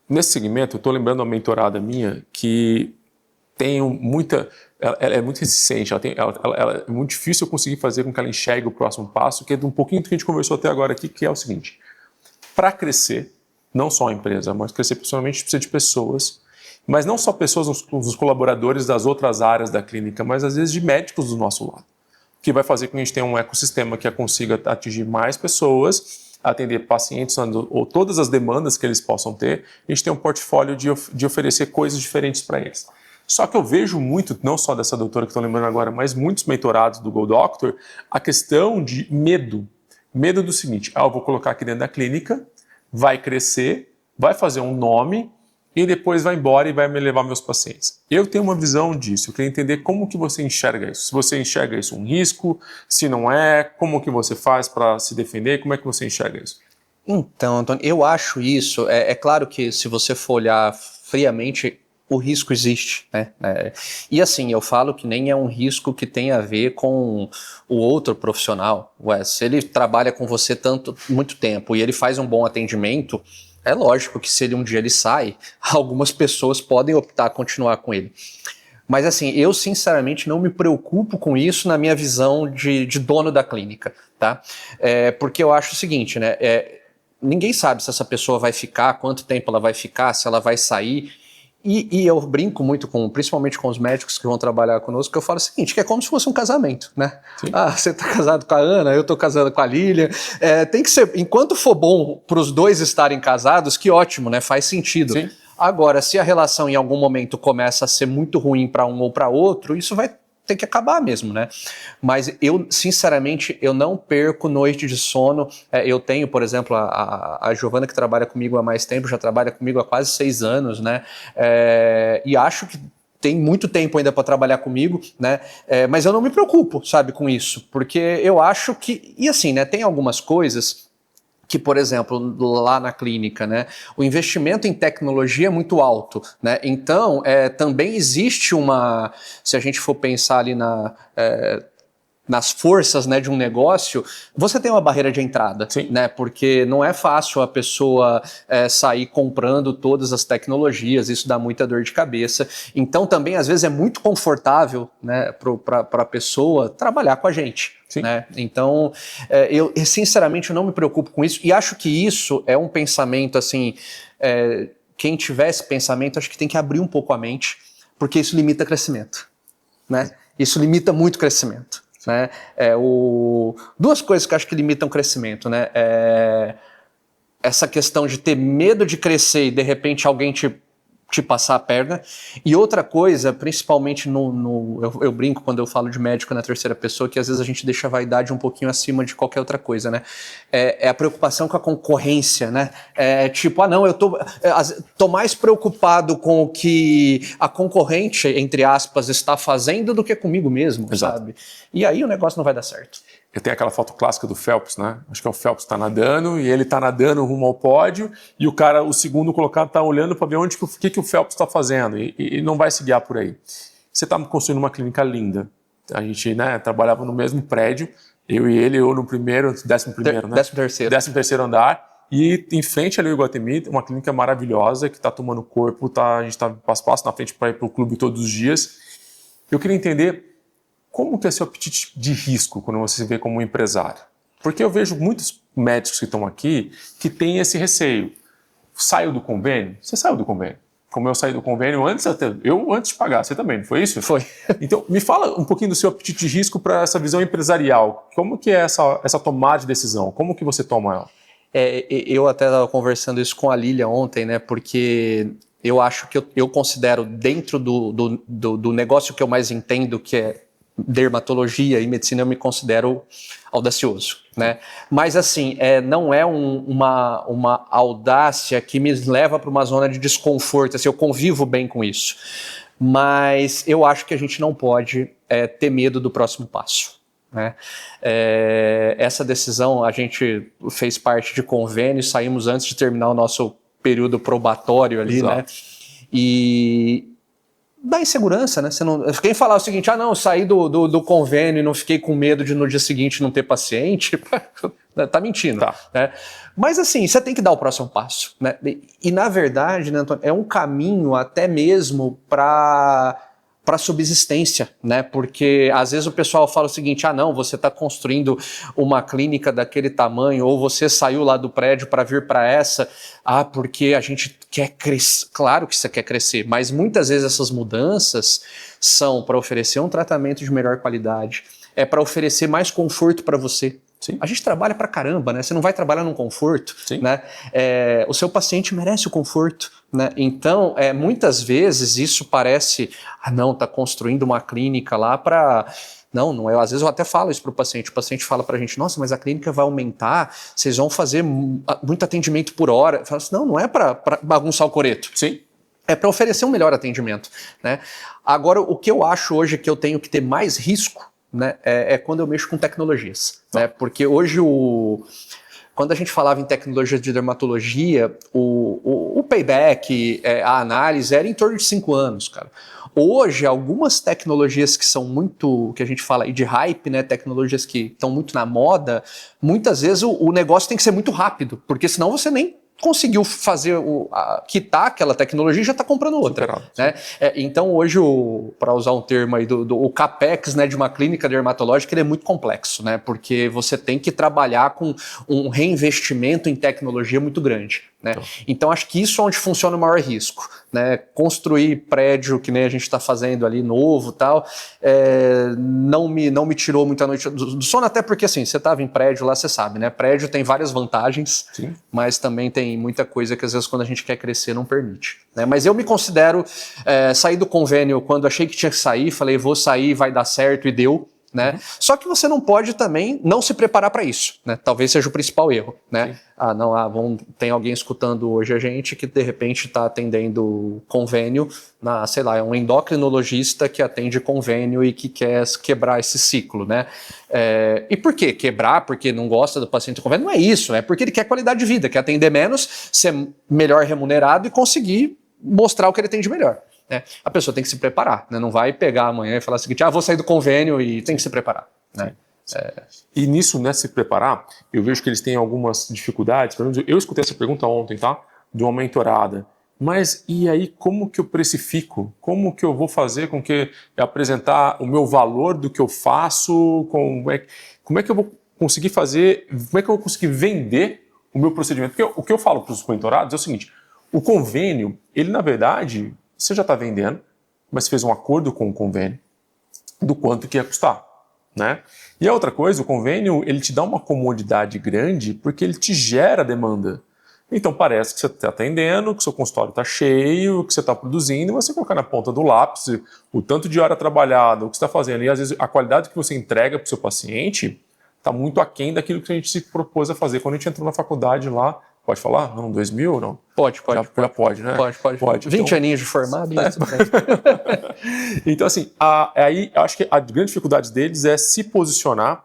Nesse segmento, eu estou lembrando uma mentorada minha que tem muita... Ela é muito resistente, ela é muito difícil eu conseguir fazer com que ela enxergue o próximo passo, que é um pouquinho do que a gente conversou até agora aqui, que é o seguinte: para crescer, não só a empresa, mas crescer profissionalmente, a gente precisa de pessoas, mas não só pessoas, os colaboradores das outras áreas da clínica, mas às vezes de médicos do nosso lado, que vai fazer com que a gente tenha um ecossistema que consiga atingir mais pessoas, atender pacientes ou todas as demandas que eles possam ter, a gente tem um portfólio de oferecer coisas diferentes para eles. Só que eu vejo muito, não só dessa doutora que estou lembrando agora, mas muitos mentorados do Go Doctor, a questão de medo. Medo do seguinte: eu vou colocar aqui dentro da clínica, vai crescer, vai fazer um nome e depois vai embora e vai me levar meus pacientes. Eu tenho uma visão disso, eu queria entender como que você enxerga isso. Se você enxerga isso um risco, se não é, como que você faz para se defender, como é que você enxerga isso? Então, Antônio, eu acho isso, é claro que se você for olhar friamente, o risco existe, né? E assim, eu falo que nem é um risco que tem a ver com o outro profissional. Se ele trabalha com você muito tempo e ele faz um bom atendimento, é lógico que se um dia ele sai, algumas pessoas podem optar a continuar com ele. Mas assim, eu sinceramente não me preocupo com isso na minha visão de dono da clínica, tá? Porque eu acho o seguinte, né? Ninguém sabe se essa pessoa vai ficar, quanto tempo ela vai ficar, se ela vai sair. E eu brinco muito principalmente com os médicos que vão trabalhar conosco, que eu falo o seguinte, que é como se fosse um casamento, né? Sim. Você tá casado com a Ana, eu tô casado com a Lilian. Tem que ser, enquanto for bom para os dois estarem casados, que ótimo, né? Faz sentido. Sim. Agora, se a relação em algum momento começa a ser muito ruim para um ou para outro, isso vai ter que acabar mesmo, né? Mas eu, sinceramente, eu não perco noite de sono. Eu tenho, por exemplo, a Giovana, que trabalha comigo há mais tempo, já trabalha comigo há quase 6 anos, né? E acho que tem muito tempo ainda para trabalhar comigo, né? Mas eu não me preocupo, sabe, com isso, porque eu acho que... E assim, né? Tem algumas coisas que, por exemplo, lá na clínica, né, o investimento em tecnologia é muito alto, né? Então, também existe se a gente for pensar ali nas forças, né, de um negócio, você tem uma barreira de entrada, né, porque não é fácil a pessoa sair comprando todas as tecnologias, isso dá muita dor de cabeça. Então também às vezes é muito confortável, né, para a pessoa trabalhar com a gente. Né? Então eu sinceramente não me preocupo com isso e acho que isso é um pensamento assim, quem tiver esse pensamento acho que tem que abrir um pouco a mente, porque isso limita crescimento, né? Isso limita muito crescimento. Né? Duas coisas que eu acho que limitam o crescimento, né? Essa questão de ter medo de crescer e de repente alguém te passar a perna. E outra coisa, principalmente eu brinco quando eu falo de médico na terceira pessoa, que às vezes a gente deixa a vaidade um pouquinho acima de qualquer outra coisa, né? É a preocupação com a concorrência, né? Tipo, não, eu tô mais preocupado com o que a concorrente, entre aspas, está fazendo do que comigo mesmo, sabe? E aí o negócio não vai dar certo. Eu tenho aquela foto clássica do Phelps, né? Acho que é o Phelps tá nadando e ele tá nadando rumo ao pódio e o segundo colocado tá olhando para ver o que o Phelps está fazendo e não vai se guiar por aí. Você tá construindo uma clínica linda. A gente, né, trabalhava no mesmo prédio, eu e ele, eu no primeiro, 11º, né? 13º andar e em frente ali o Iguatemi, uma clínica maravilhosa que tá tomando corpo, a gente tá passo a passo na frente para ir pro clube todos os dias. Eu queria entender como que é seu apetite de risco quando você se vê como empresário? Porque eu vejo muitos médicos que estão aqui que têm esse receio. Saiu do convênio? Você saiu do convênio. Como eu saí do convênio antes de pagar. Você também, não foi isso? Foi. Então, me fala um pouquinho do seu apetite de risco para essa visão empresarial. Como que é essa tomada de decisão? Como que você toma ela? Eu até estava conversando isso com a Lília ontem, né? Porque eu acho que eu considero dentro do negócio que eu mais entendo, que é dermatologia e medicina, eu me considero audacioso, né? Mas assim, não é uma audácia que me leva para uma zona de desconforto, assim, eu convivo bem com isso. Mas eu acho que a gente não pode ter medo do próximo passo, né? Essa decisão, a gente fez parte de convênio, saímos antes de terminar o nosso período probatório ali, né? E dá insegurança, né? Quem falar o seguinte, não, eu saí do convênio e não fiquei com medo de no dia seguinte não ter paciente, tá mentindo. Tá. Né? Mas assim, você tem que dar o próximo passo, né? E na verdade, né, Antônio, é um caminho até mesmo para subsistência, né? Porque às vezes o pessoal fala o seguinte, não, você está construindo uma clínica daquele tamanho, ou você saiu lá do prédio para vir para essa, porque a gente quer crescer. Claro que você quer crescer, mas muitas vezes essas mudanças são para oferecer um tratamento de melhor qualidade, para oferecer mais conforto para você. Sim. A gente trabalha pra caramba, né? Você não vai trabalhar num conforto, né? O seu paciente merece o conforto, né? Então, muitas vezes isso parece, não, tá construindo uma clínica lá para... Não é. Às vezes eu até falo isso pro paciente. O paciente fala pra gente, nossa, mas a clínica vai aumentar, vocês vão fazer muito atendimento por hora. Eu falo assim, não é para bagunçar o coreto. Sim. É para oferecer um melhor atendimento, né? Agora, o que eu acho hoje que eu tenho que ter mais risco, né, quando eu mexo com tecnologias, né? Porque hoje quando a gente falava em tecnologia de dermatologia, o payback, a análise era em torno de 5 anos, cara. Hoje, algumas tecnologias que são muito, que a gente fala aí de hype, né, tecnologias que estão muito na moda, muitas vezes o negócio tem que ser muito rápido, porque senão você nem conseguiu fazer quitar aquela tecnologia e já está comprando outra. Né? Então hoje, para usar um termo aí, o CAPEX, né, de uma clínica dermatológica, ele é muito complexo, né? Porque você tem que trabalhar com um reinvestimento em tecnologia muito grande. Né? Então acho que isso é onde funciona o maior risco. Né? Construir prédio, que nem a gente está fazendo ali, novo e tal, não me tirou muita noite do sono, até porque assim, você estava em prédio lá, você sabe, né? Prédio tem várias vantagens, sim, mas também tem muita coisa que às vezes quando a gente quer crescer não permite. Né? Mas eu me considero, sair do convênio quando achei que tinha que sair, falei, vou sair, vai dar certo, e deu. Né? Só que você não pode também não se preparar para isso, né? Talvez seja o principal erro, né? Tem alguém escutando hoje a gente que de repente está atendendo convênio, sei lá, é um endocrinologista que atende convênio e que quer quebrar esse ciclo, né? E por quê? Quebrar porque não gosta do paciente do convênio? Não é isso, é porque ele quer qualidade de vida, quer atender menos, ser melhor remunerado e conseguir mostrar o que ele tem de melhor. A pessoa tem que se preparar, né? Não vai pegar amanhã e falar o seguinte, vou sair do convênio, e tem que se preparar. né? E nisso, né, se preparar, eu vejo que eles têm algumas dificuldades. Pelo menos eu escutei essa pergunta ontem, tá? De uma mentorada. Mas e aí, como que eu precifico? Como que eu vou fazer com que eu apresentar o meu valor do que eu faço? Como é que eu vou conseguir fazer? Como é que eu vou conseguir vender o meu procedimento? Porque o que eu falo para os mentorados é o seguinte: o convênio, ele na verdade, você já está vendendo, mas fez um acordo com o convênio do quanto que ia custar, né? E a outra coisa, o convênio, ele te dá uma comodidade grande porque ele te gera demanda. Então parece que você está atendendo, que o seu consultório está cheio, que você está produzindo, e você colocar na ponta do lápis o tanto de hora trabalhada, o que você está fazendo, e às vezes a qualidade que você entrega para o seu paciente está muito aquém daquilo que a gente se propôs a fazer quando a gente entrou na faculdade lá. Pode falar? Não, 2000 ou não? Pode. Já pode, né? Pode. 20 então, aninhos de formado e isso também. Então, assim, aí acho que a grande dificuldade deles é se posicionar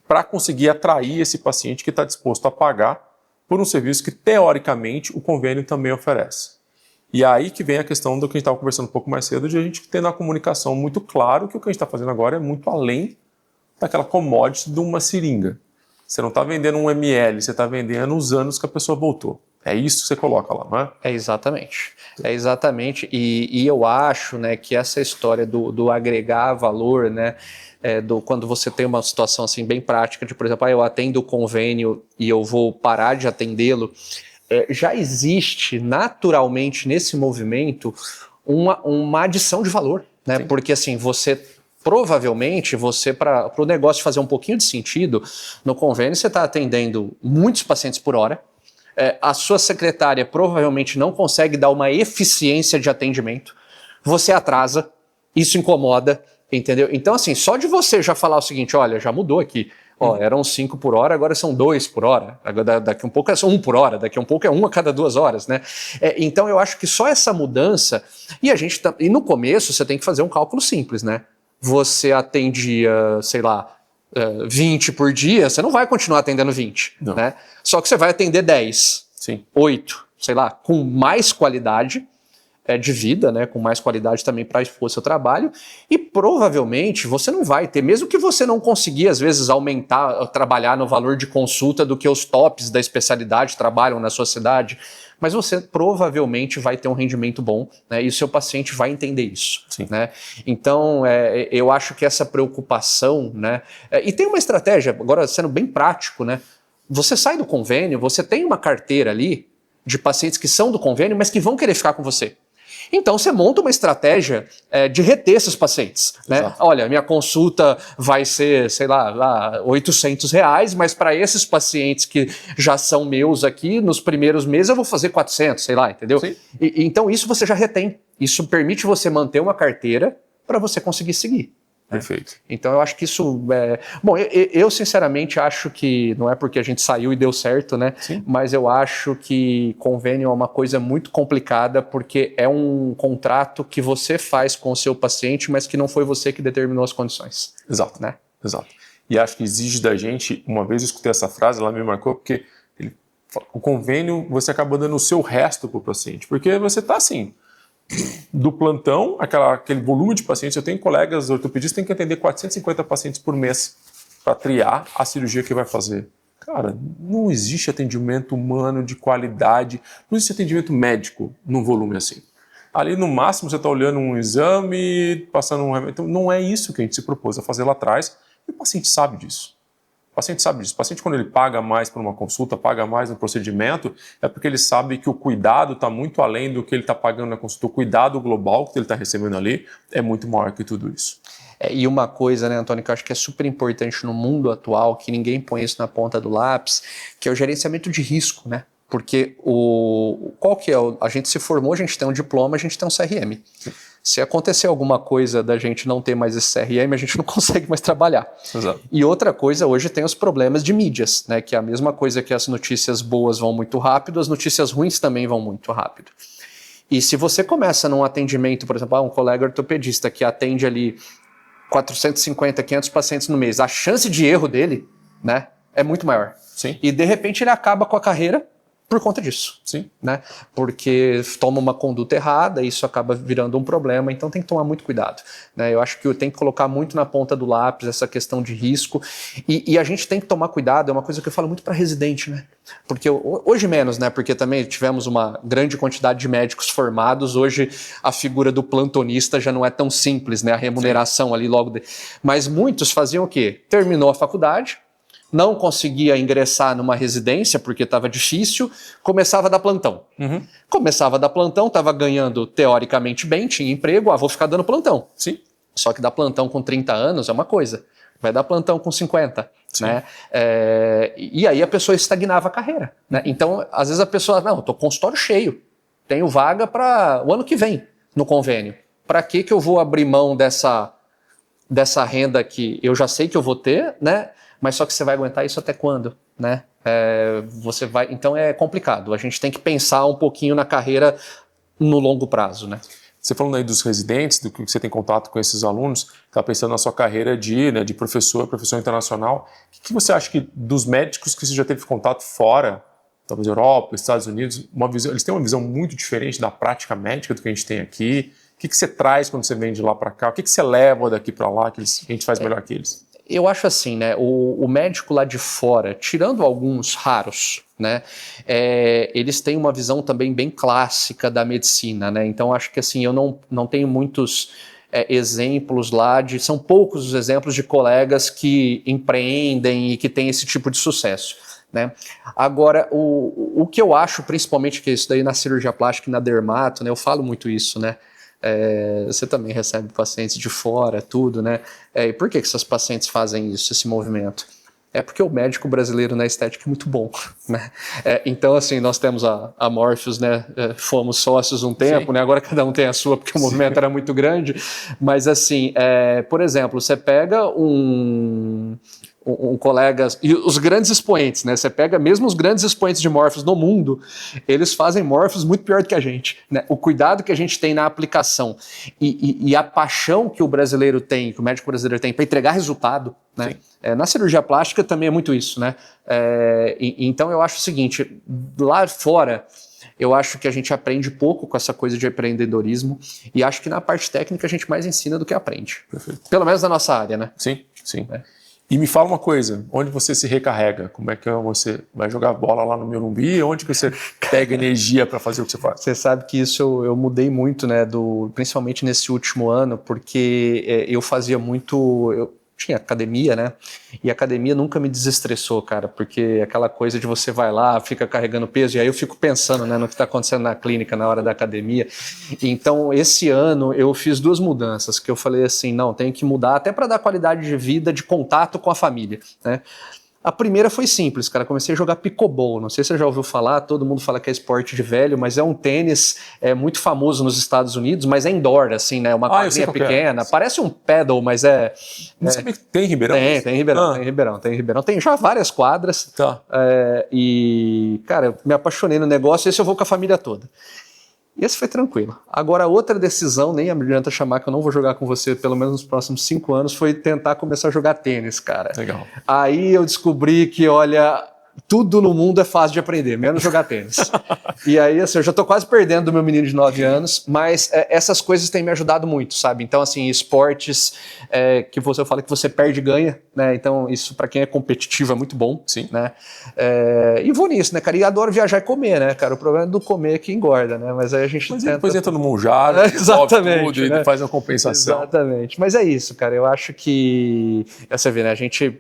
para conseguir atrair esse paciente que está disposto a pagar por um serviço que, teoricamente, o convênio também oferece. E aí que vem a questão do que a gente estava conversando um pouco mais cedo, de a gente ter na comunicação muito claro que o que a gente está fazendo agora é muito além daquela commodity de uma seringa. Você não está vendendo 1 ml, você está vendendo os anos que a pessoa voltou. É isso que você coloca lá, não é? É exatamente. E eu acho, né, que essa história do agregar valor, né, quando você tem uma situação assim bem prática de, por exemplo, eu atendo o convênio e eu vou parar de atendê-lo, já existe naturalmente nesse movimento uma adição de valor, né? Sim. Porque assim, provavelmente, para o negócio fazer um pouquinho de sentido, no convênio você está atendendo muitos pacientes por hora, a sua secretária provavelmente não consegue dar uma eficiência de atendimento, você atrasa, isso incomoda, entendeu? Então assim, só de você já falar o seguinte, olha, já mudou aqui, eram 5 por hora, agora são 2 por hora, daqui um pouco é 1 por hora, daqui um pouco é 1 a cada 2 horas, né? Então eu acho que só essa mudança, e no começo você tem que fazer um cálculo simples, né? Você atendia, sei lá, 20 por dia, você não vai continuar atendendo 20, né? Só que você vai atender 10, Sim. 8, sei lá, com mais qualidade de vida, né? Com mais qualidade também para expor seu trabalho, e provavelmente você não vai ter, mesmo que você não conseguir às vezes trabalhar no valor de consulta do que os tops da especialidade trabalham na sua cidade, mas você provavelmente vai ter um rendimento bom, né? E o seu paciente vai entender isso. Sim. Né? Então, eu acho que essa preocupação, né? E tem uma estratégia, agora sendo bem prático, né? Você sai do convênio, você tem uma carteira ali de pacientes que são do convênio, mas que vão querer ficar com você. Então você monta uma estratégia de reter esses pacientes, né? Olha, minha consulta vai ser, sei lá, R$800, mas para esses pacientes que já são meus aqui, nos primeiros meses eu vou fazer 400, sei lá, entendeu? Então isso você já retém. Isso permite você manter uma carteira para você conseguir seguir. Perfeito. Então eu acho que isso Bom, eu sinceramente acho que não é porque a gente saiu e deu certo, né? Sim. Mas eu acho que convênio é uma coisa muito complicada porque é um contrato que você faz com o seu paciente, mas que não foi você que determinou as condições. Exato, né? Exato. E acho que exige da gente, uma vez eu escutei essa frase, ela me marcou, porque o convênio você acaba dando o seu resto para o paciente, porque você está assim, do plantão, aquele volume de pacientes. Eu tenho colegas ortopedistas que têm que atender 450 pacientes por mês para triar a cirurgia que vai fazer. Cara, não existe atendimento humano de qualidade, não existe atendimento médico num volume assim. Ali no máximo você está olhando um exame, passando um remédio. Então não é isso que a gente se propôs a fazer lá atrás, e o paciente sabe disso. O paciente sabe disso. O paciente, quando ele paga mais por uma consulta, paga mais no procedimento, é porque ele sabe que o cuidado está muito além do que ele está pagando na consulta. O cuidado global que ele está recebendo ali é muito maior que tudo isso. E uma coisa, né, Antônio, que eu acho que é super importante no mundo atual, que ninguém põe isso na ponta do lápis, que é o gerenciamento de risco, né? Porque qual que é? A gente se formou, a gente tem um diploma, a gente tem um CRM. Sim. Se acontecer alguma coisa da gente não ter mais esse CRM, a gente não consegue mais trabalhar. Exato. E outra coisa, hoje tem os problemas de mídias, né? Que é a mesma coisa que as notícias boas vão muito rápido, as notícias ruins também vão muito rápido. E se você começa num atendimento, por exemplo, um colega ortopedista que atende ali 450, 500 pacientes no mês, a chance de erro dele, né, é muito maior. Sim. E de repente ele acaba com a carreira por conta disso. Sim. Né? Porque toma uma conduta errada e isso acaba virando um problema, então tem que tomar muito cuidado. Né? Eu acho que tem que colocar muito na ponta do lápis essa questão de risco e a gente tem que tomar cuidado, é uma coisa que eu falo muito para residente, né? Porque hoje menos, né? Porque também tivemos uma grande quantidade de médicos formados, hoje a figura do plantonista já não é tão simples, né? A remuneração ali logo... Mas muitos faziam o quê? Terminou a faculdade, não conseguia ingressar numa residência porque estava difícil, começava a dar plantão. Começava a dar plantão, estava ganhando teoricamente bem, tinha emprego, vou ficar dando plantão. Sim. Só que dar plantão com 30 anos é uma coisa, vai dar plantão com 50. Né? E aí a pessoa estagnava a carreira. Né? Então, às vezes a pessoa, não, eu estou com consultório cheio, tenho vaga para o ano que vem no convênio. Para que eu vou abrir mão dessa renda que eu já sei que eu vou ter, né? Mas só que você vai aguentar isso até quando, né? Então é complicado. A gente tem que pensar um pouquinho na carreira no longo prazo, né? Você falando aí dos residentes, do que você tem contato com esses alunos, está pensando na sua carreira de professor internacional. O que você acha que dos médicos que você já teve contato fora, talvez Europa, Estados Unidos, eles têm uma visão muito diferente da prática médica do que a gente tem aqui? O que você traz quando você vem de lá para cá? O que você leva daqui para lá que a gente faz melhor que eles? Eu acho assim, né? O médico lá de fora, tirando alguns raros, né? Eles têm uma visão também bem clássica da medicina, né? Então acho que assim, eu não tenho muitos exemplos lá são poucos os exemplos de colegas que empreendem e que têm esse tipo de sucesso. Né? Agora, o que eu acho, principalmente, que isso daí na cirurgia plástica e na dermato, né? Eu falo muito isso, né? Você também recebe pacientes de fora, tudo, né? E por que essas pacientes fazem isso, esse movimento? É porque o médico brasileiro na estética é muito bom, né? Então, assim, nós temos a Morpheus, né? Fomos sócios um tempo, né? Agora cada um tem a sua, porque o movimento era muito grande. Mas, assim, por exemplo, você pega um colega, e os grandes expoentes, né? Você pega mesmo os grandes expoentes de Morpheus no mundo, eles fazem Morpheus muito pior do que a gente, né? O cuidado que a gente tem na aplicação e a paixão que o brasileiro tem, que o médico brasileiro tem para entregar resultado, né? Na cirurgia plástica também é muito isso, né? Então eu acho o seguinte, lá fora eu acho que a gente aprende pouco com essa coisa de empreendedorismo e acho que na parte técnica a gente mais ensina do que aprende. Perfeito. Pelo menos na nossa área, né? Sim. E me fala uma coisa, onde você se recarrega? Como é que você vai jogar bola lá no Morumbi? Onde que você pega energia para fazer o que você faz? Você sabe que isso eu mudei muito, né? Principalmente nesse último ano, porque eu fazia muito... Eu tinha academia, né? E a academia nunca me desestressou, cara, porque aquela coisa de você vai lá, fica carregando peso, e aí eu fico pensando, né, no que está acontecendo na clínica na hora da academia. Então, esse ano eu fiz 2 mudanças, que eu falei assim, não, tenho que mudar até para dar qualidade de vida, de contato com a família, né? A primeira foi simples, cara, comecei a jogar pickleball, não sei se você já ouviu falar, todo mundo fala que é esporte de velho, mas é um tênis muito famoso nos Estados Unidos, mas é indoor, assim, né, uma quadrinha pequena, parece um paddle, mas Não sabia que tem em Ribeirão? Tem em Ribeirão, tem já várias quadras, e, cara, eu me apaixonei no negócio, esse eu vou com a família toda. E esse foi tranquilo. Agora, outra decisão, nem adianta chamar que eu não vou jogar com você pelo menos nos próximos 5 anos, foi tentar começar a jogar tênis, cara. Legal. Aí eu descobri que, olha, tudo no mundo é fácil de aprender, menos jogar tênis. E aí, assim, eu já tô quase perdendo do meu menino de 9 anos, mas essas coisas têm me ajudado muito, sabe? Então, assim, esportes que eu falo que você perde e ganha, né? Então, isso para quem é competitivo é muito bom. Sim. Né? E vou nisso, né, cara? E adoro viajar e comer, né, cara? O problema é do comer que engorda, né? Mas aí a gente tenta... Depois entra no monjaro, exatamente, tudo, né? E faz uma compensação. Exatamente. Mas é isso, cara. Eu acho que... Você vê, né? A gente...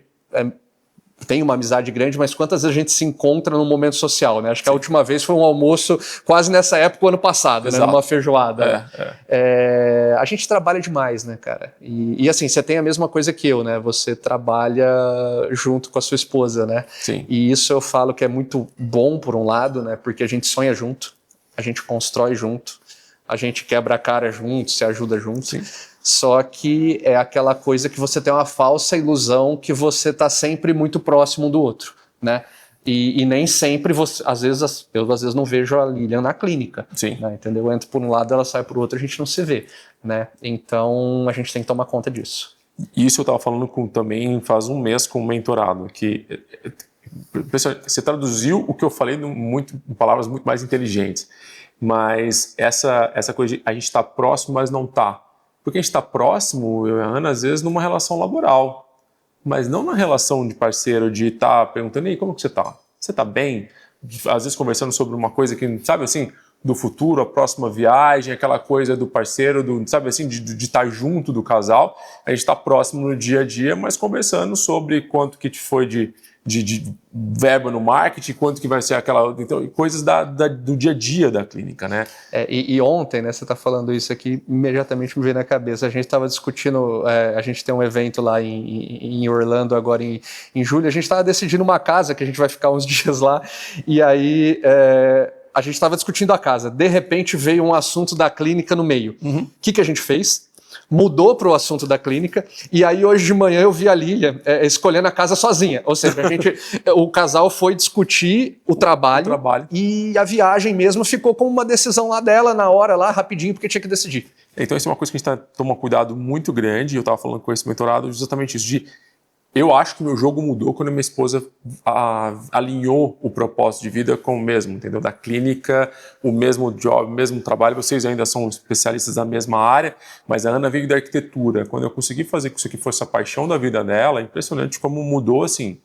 tem uma amizade grande, mas quantas vezes a gente se encontra num momento social, né? Acho que a última vez foi um almoço quase nessa época, o ano passado, né? Numa feijoada. A gente trabalha demais, né, cara? E assim, você tem a mesma coisa que eu, né? Você trabalha junto com a sua esposa, né? Sim. E isso eu falo que é muito bom, por um lado, né? Porque a gente sonha junto, a gente constrói junto, a gente quebra a cara junto, se ajuda junto. Sim. Só que é aquela coisa que você tem uma falsa ilusão que você está sempre muito próximo um do outro, né? E nem sempre você... eu às vezes não vejo a Lilian na clínica. Sim. Né? Entendeu? Eu entro por um lado, ela sai por outro, a gente não se vê, né? Então a gente tem que tomar conta disso. Isso eu estava falando também faz um mês com um mentorado, que Você traduziu o que eu falei em palavras muito mais inteligentes. Mas essa coisa de a gente está próximo, mas não está. Porque a gente está próximo, eu e a Ana, às vezes numa relação laboral. Mas não na relação de parceiro, de estar perguntando, e aí, como que você está? Você está bem? Às vezes conversando sobre uma coisa que, sabe assim, do futuro, a próxima viagem, aquela coisa do parceiro, sabe assim, de estar junto do casal. A gente está próximo no dia a dia, mas conversando sobre quanto que te foi de verba no marketing, quanto que vai ser aquela... Então, coisas do dia a dia da clínica, né? E ontem, né, você está falando isso aqui, imediatamente me veio na cabeça. A gente estava discutindo, a gente tem um evento lá em Orlando agora em julho, a gente estava decidindo uma casa que a gente vai ficar uns dias lá, e aí... a gente estava discutindo a casa, de repente veio um assunto da clínica no meio. O que a gente fez? Mudou para o assunto da clínica, e aí hoje de manhã eu vi a Lília escolhendo a casa sozinha, ou seja, o casal foi discutir o trabalho e a viagem mesmo ficou com uma decisão lá dela, na hora, lá rapidinho, porque tinha que decidir. Então isso é uma coisa que a gente toma cuidado muito grande, eu estava falando com esse mentorado justamente isso, eu acho que meu jogo mudou quando minha esposa alinhou o propósito de vida com o mesmo, entendeu? Da clínica, o mesmo job, o mesmo trabalho. Vocês ainda são especialistas da mesma área, mas a Ana veio da arquitetura. Quando eu consegui fazer que isso aqui fosse a paixão da vida dela, é impressionante como mudou, assim.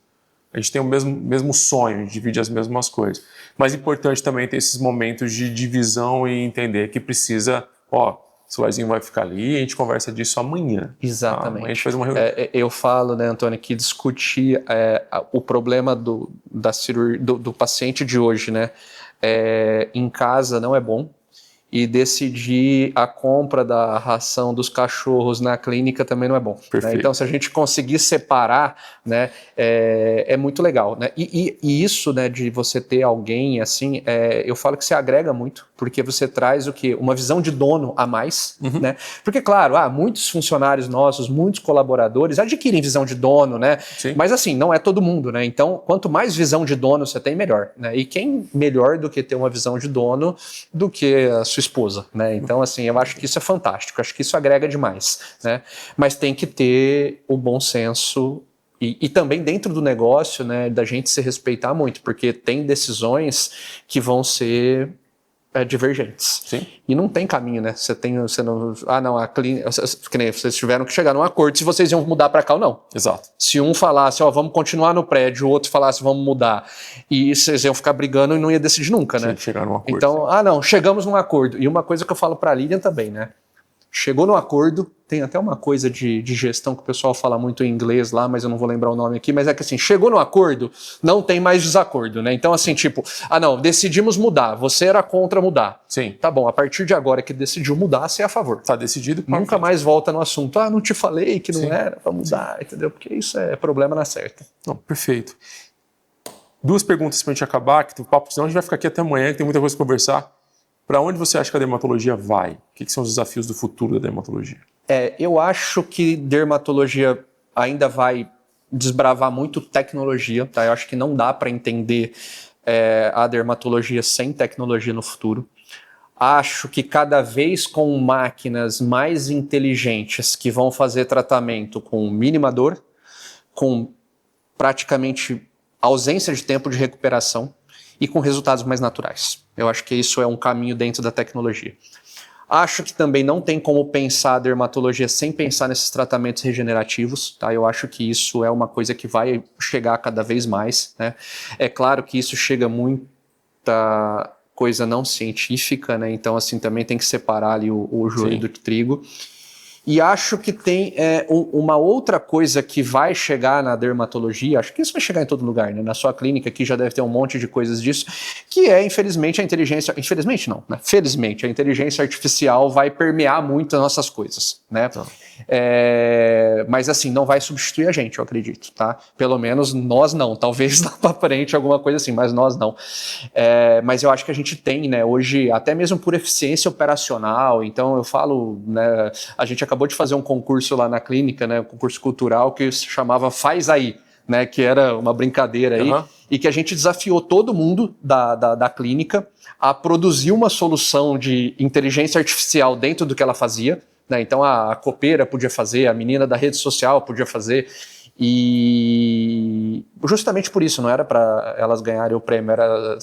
A gente tem o mesmo sonho, a gente divide as mesmas coisas. Mas é importante também ter esses momentos de divisão e entender que precisa, Solarzinho vai ficar ali e a gente conversa disso amanhã. Exatamente. Amanhã a gente faz uma reunião. Eu falo, né, Antônio, que discutir o problema do paciente de hoje, né, em casa não é bom. E decidir a compra da ração dos cachorros na clínica também não é bom. Né? Então, se a gente conseguir separar, né, é muito legal. Né? E isso, né, de você ter alguém assim, eu falo que se agrega muito, porque você traz o quê? Uma visão de dono a mais. Né? Porque, claro, muitos funcionários nossos, muitos colaboradores adquirem visão de dono, né? Sim. Mas assim, não é todo mundo. Né? Então, quanto mais visão de dono você tem, melhor. Né? E quem melhor do que ter uma visão de dono do que a sua esposa, né? Então, assim, eu acho que isso é fantástico, acho que isso agrega demais, né? Mas tem que ter o bom senso e também dentro do negócio, né, da gente se respeitar muito, porque tem decisões que vão ser divergentes. Sim. E não tem caminho, né? A clínica, que nem vocês tiveram que chegar num acordo se vocês iam mudar para cá ou não. Exato. Se um falasse, vamos continuar no prédio, o outro falasse, vamos mudar, e vocês iam ficar brigando e não ia decidir nunca, né? Tinha que chegar num acordo. Então, chegamos num acordo. E uma coisa que eu falo para a Lilian também, né? Chegou no acordo, tem até uma coisa de gestão que o pessoal fala muito em inglês lá, mas eu não vou lembrar o nome aqui, mas é que assim, chegou no acordo, não tem mais desacordo, né? Então assim, tipo, decidimos mudar, você era contra mudar. Sim. Tá bom, a partir de agora que decidiu mudar, você é a favor. Tá decidido. Nunca mais volta no assunto, não te falei que não era pra mudar, entendeu? Porque isso é problema na certa. Não, perfeito. 2 perguntas pra gente acabar, que o papo, senão a gente vai ficar aqui até amanhã, que tem muita coisa pra conversar. Para onde você acha que a dermatologia vai? O que são os desafios do futuro da dermatologia? Eu acho que dermatologia ainda vai desbravar muito tecnologia, tá? Eu acho que não dá para entender a dermatologia sem tecnologia no futuro. Acho que cada vez com máquinas mais inteligentes que vão fazer tratamento com mínima dor, com praticamente ausência de tempo de recuperação e com resultados mais naturais. Eu acho que isso é um caminho dentro da tecnologia. Acho que também não tem como pensar a dermatologia sem pensar nesses tratamentos regenerativos, tá? Eu acho que isso é uma coisa que vai chegar cada vez mais, né? É claro que isso chega muita coisa não científica, né? Então, assim, também tem que separar ali o joio do trigo. E acho que tem uma outra coisa que vai chegar na dermatologia, acho que isso vai chegar em todo lugar, né? Na sua clínica aqui já deve ter um monte de coisas disso, que infelizmente, a inteligência... Infelizmente não, né? Felizmente, a inteligência artificial vai permear muito as nossas coisas, né? Então. Mas assim, não vai substituir a gente, eu acredito, tá? Pelo menos nós não, talvez lá pra frente alguma coisa assim, mas nós não. Mas eu acho que a gente tem, né, hoje, até mesmo por eficiência operacional, então eu falo, né, a gente acabou de fazer um concurso lá na clínica, né, um concurso cultural que se chamava Faz Aí, né, que era uma brincadeira aí, e que a gente desafiou todo mundo da clínica a produzir uma solução de inteligência artificial dentro do que ela fazia, né, então a copeira podia fazer, a menina da rede social podia fazer, E justamente por isso, não era para elas ganharem o prêmio,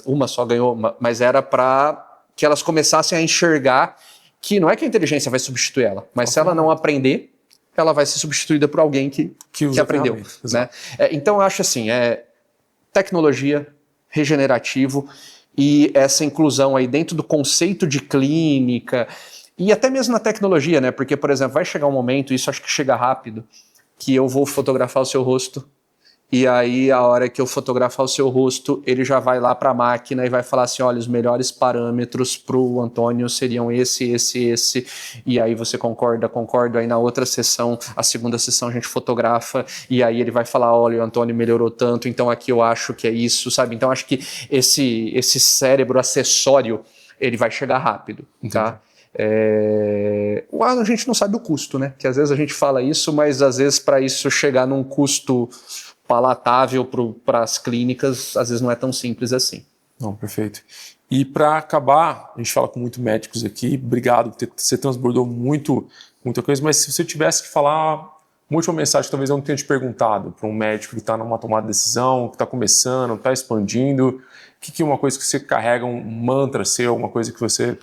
uma só ganhou, mas era para que elas começassem a enxergar que não é que a inteligência vai substituir ela, mas se ela não aprender, ela vai ser substituída por alguém que aprendeu. Né? Então eu acho assim, tecnologia, regenerativo e essa inclusão aí dentro do conceito de clínica e até mesmo na tecnologia, né? Porque, por exemplo, vai chegar um momento, isso acho que chega rápido, que eu vou fotografar o seu rosto e aí a hora que eu fotografar o seu rosto, ele já vai lá para a máquina e vai falar assim, olha, os melhores parâmetros para o Antônio seriam esse, e aí você concorda, aí na outra sessão, a segunda sessão a gente fotografa e aí ele vai falar, olha, o Antônio melhorou tanto, então aqui eu acho que é isso, sabe? Então acho que esse cérebro acessório, ele vai chegar rápido, tá? A gente não sabe o custo, né? Que às vezes a gente fala isso, mas às vezes para isso chegar num custo palatável para as clínicas, às vezes não é tão simples assim. Não, perfeito. E para acabar, a gente fala com muitos médicos aqui, obrigado, você transbordou muita coisa, mas se você tivesse que falar uma última mensagem que talvez eu não tenha te perguntado para um médico que está numa tomada de decisão, que está começando, está expandindo, o que é uma coisa que você carrega, um mantra seu, uma coisa que você...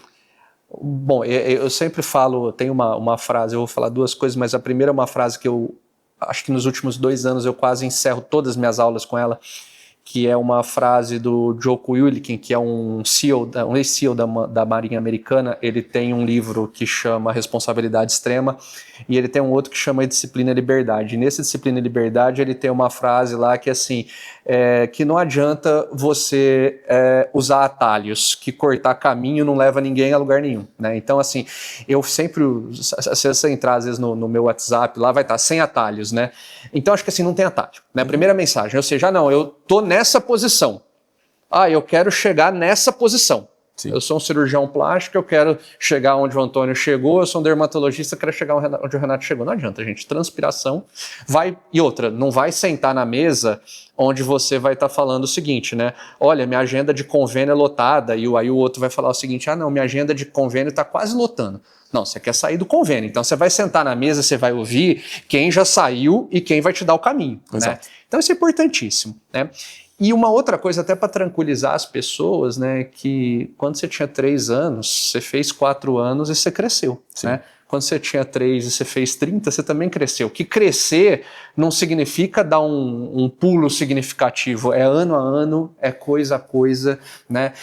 Bom, eu sempre falo, tem uma frase, eu vou falar duas coisas, mas a primeira é uma frase que eu acho que nos últimos 2 anos eu quase encerro todas as minhas aulas com ela, que é uma frase do Jocko Willink, que é um ex-CEO da Marinha Americana. Ele tem um livro que chama Responsabilidade Extrema e ele tem um outro que chama Disciplina e Liberdade. E nesse Disciplina e Liberdade ele tem uma frase lá que é assim, que não adianta você usar atalhos, que cortar caminho não leva ninguém a lugar nenhum, né? Então assim, eu sempre, se você entrar às vezes no meu WhatsApp, lá vai estar sem atalhos, né? Então acho que assim, não tem atalho, né? Primeira mensagem, ou seja, não, eu tô nessa posição. Eu quero chegar nessa posição. Sim. Eu sou um cirurgião plástico, eu quero chegar onde o Antônio chegou, eu sou um dermatologista, eu quero chegar onde o Renato chegou. Não adianta, gente. Transpiração vai... E outra, não vai sentar na mesa onde você vai estar falando o seguinte, né? Olha, minha agenda de convênio é lotada, e aí o outro vai falar o seguinte, não, minha agenda de convênio está quase lotando. Não, você quer sair do convênio. Então você vai sentar na mesa, você vai ouvir quem já saiu e quem vai te dar o caminho. Né? Então isso é importantíssimo, né? E uma outra coisa, até para tranquilizar as pessoas, né, que quando você tinha 3 anos, você fez 4 anos e você cresceu, né? Quando você tinha 3 e você fez 30, você também cresceu. Que crescer não significa dar um pulo significativo, é ano a ano, é coisa a coisa, né?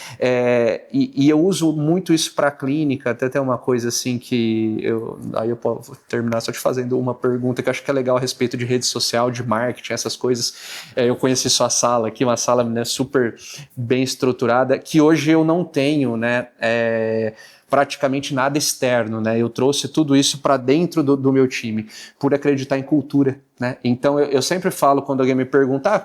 E eu uso muito isso para a clínica, até tem uma coisa assim que aí eu posso terminar só te fazendo uma pergunta que eu acho que é legal a respeito de rede social, de marketing, essas coisas. Eu conheci sua sala aqui, uma sala, né, super bem estruturada, que hoje eu não tenho, né? Praticamente nada externo, né? Eu trouxe tudo isso para dentro do meu time, por acreditar em cultura, né? Então eu sempre falo, quando alguém me pergunta,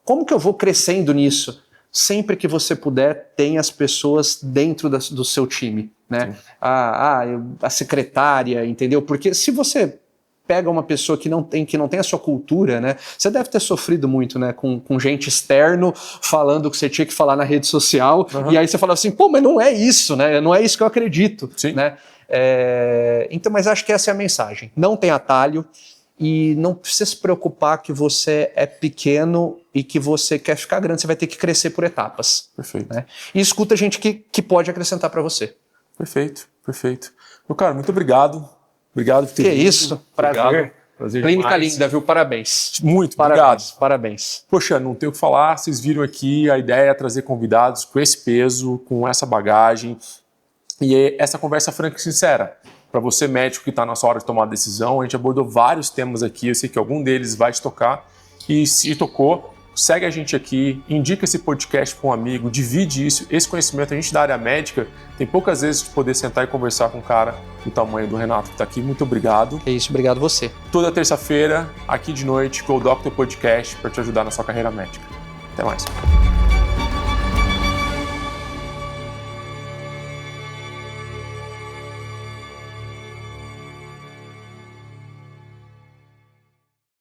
como que eu vou crescendo nisso? Sempre que você puder, tem as pessoas dentro do seu time, né? A secretária, entendeu? Porque se você pega uma pessoa que não tem a sua cultura, né? Você deve ter sofrido muito, né? Com gente externo falando o que você tinha que falar na rede social, e aí você fala assim, pô, mas não é isso, né? Não é isso que eu acredito, né? Então, mas acho que essa é a mensagem. Não tem atalho e não precisa se preocupar que você é pequeno e que você quer ficar grande, você vai ter que crescer por etapas. Perfeito. Né? E escuta gente que pode acrescentar para você. Perfeito. Meu cara, muito obrigado. Obrigado por ter vindo. Que isso, prazer. Clínica demais. Linda, viu? Parabéns. Muito, obrigado. Parabéns. Poxa, não tenho o que falar, vocês viram aqui, a ideia é trazer convidados com esse peso, com essa bagagem, e essa conversa franca e sincera. Para você, médico, que está na sua hora de tomar a decisão, a gente abordou vários temas aqui, eu sei que algum deles vai te tocar, e se tocou, segue a gente aqui, indica esse podcast para um amigo, divide isso, esse conhecimento. A gente da área médica tem poucas vezes de poder sentar e conversar com um cara do tamanho do Renato que está aqui. Muito obrigado. É isso, obrigado você. Toda terça-feira, aqui de noite, com o Doctor Podcast, para te ajudar na sua carreira médica. Até mais.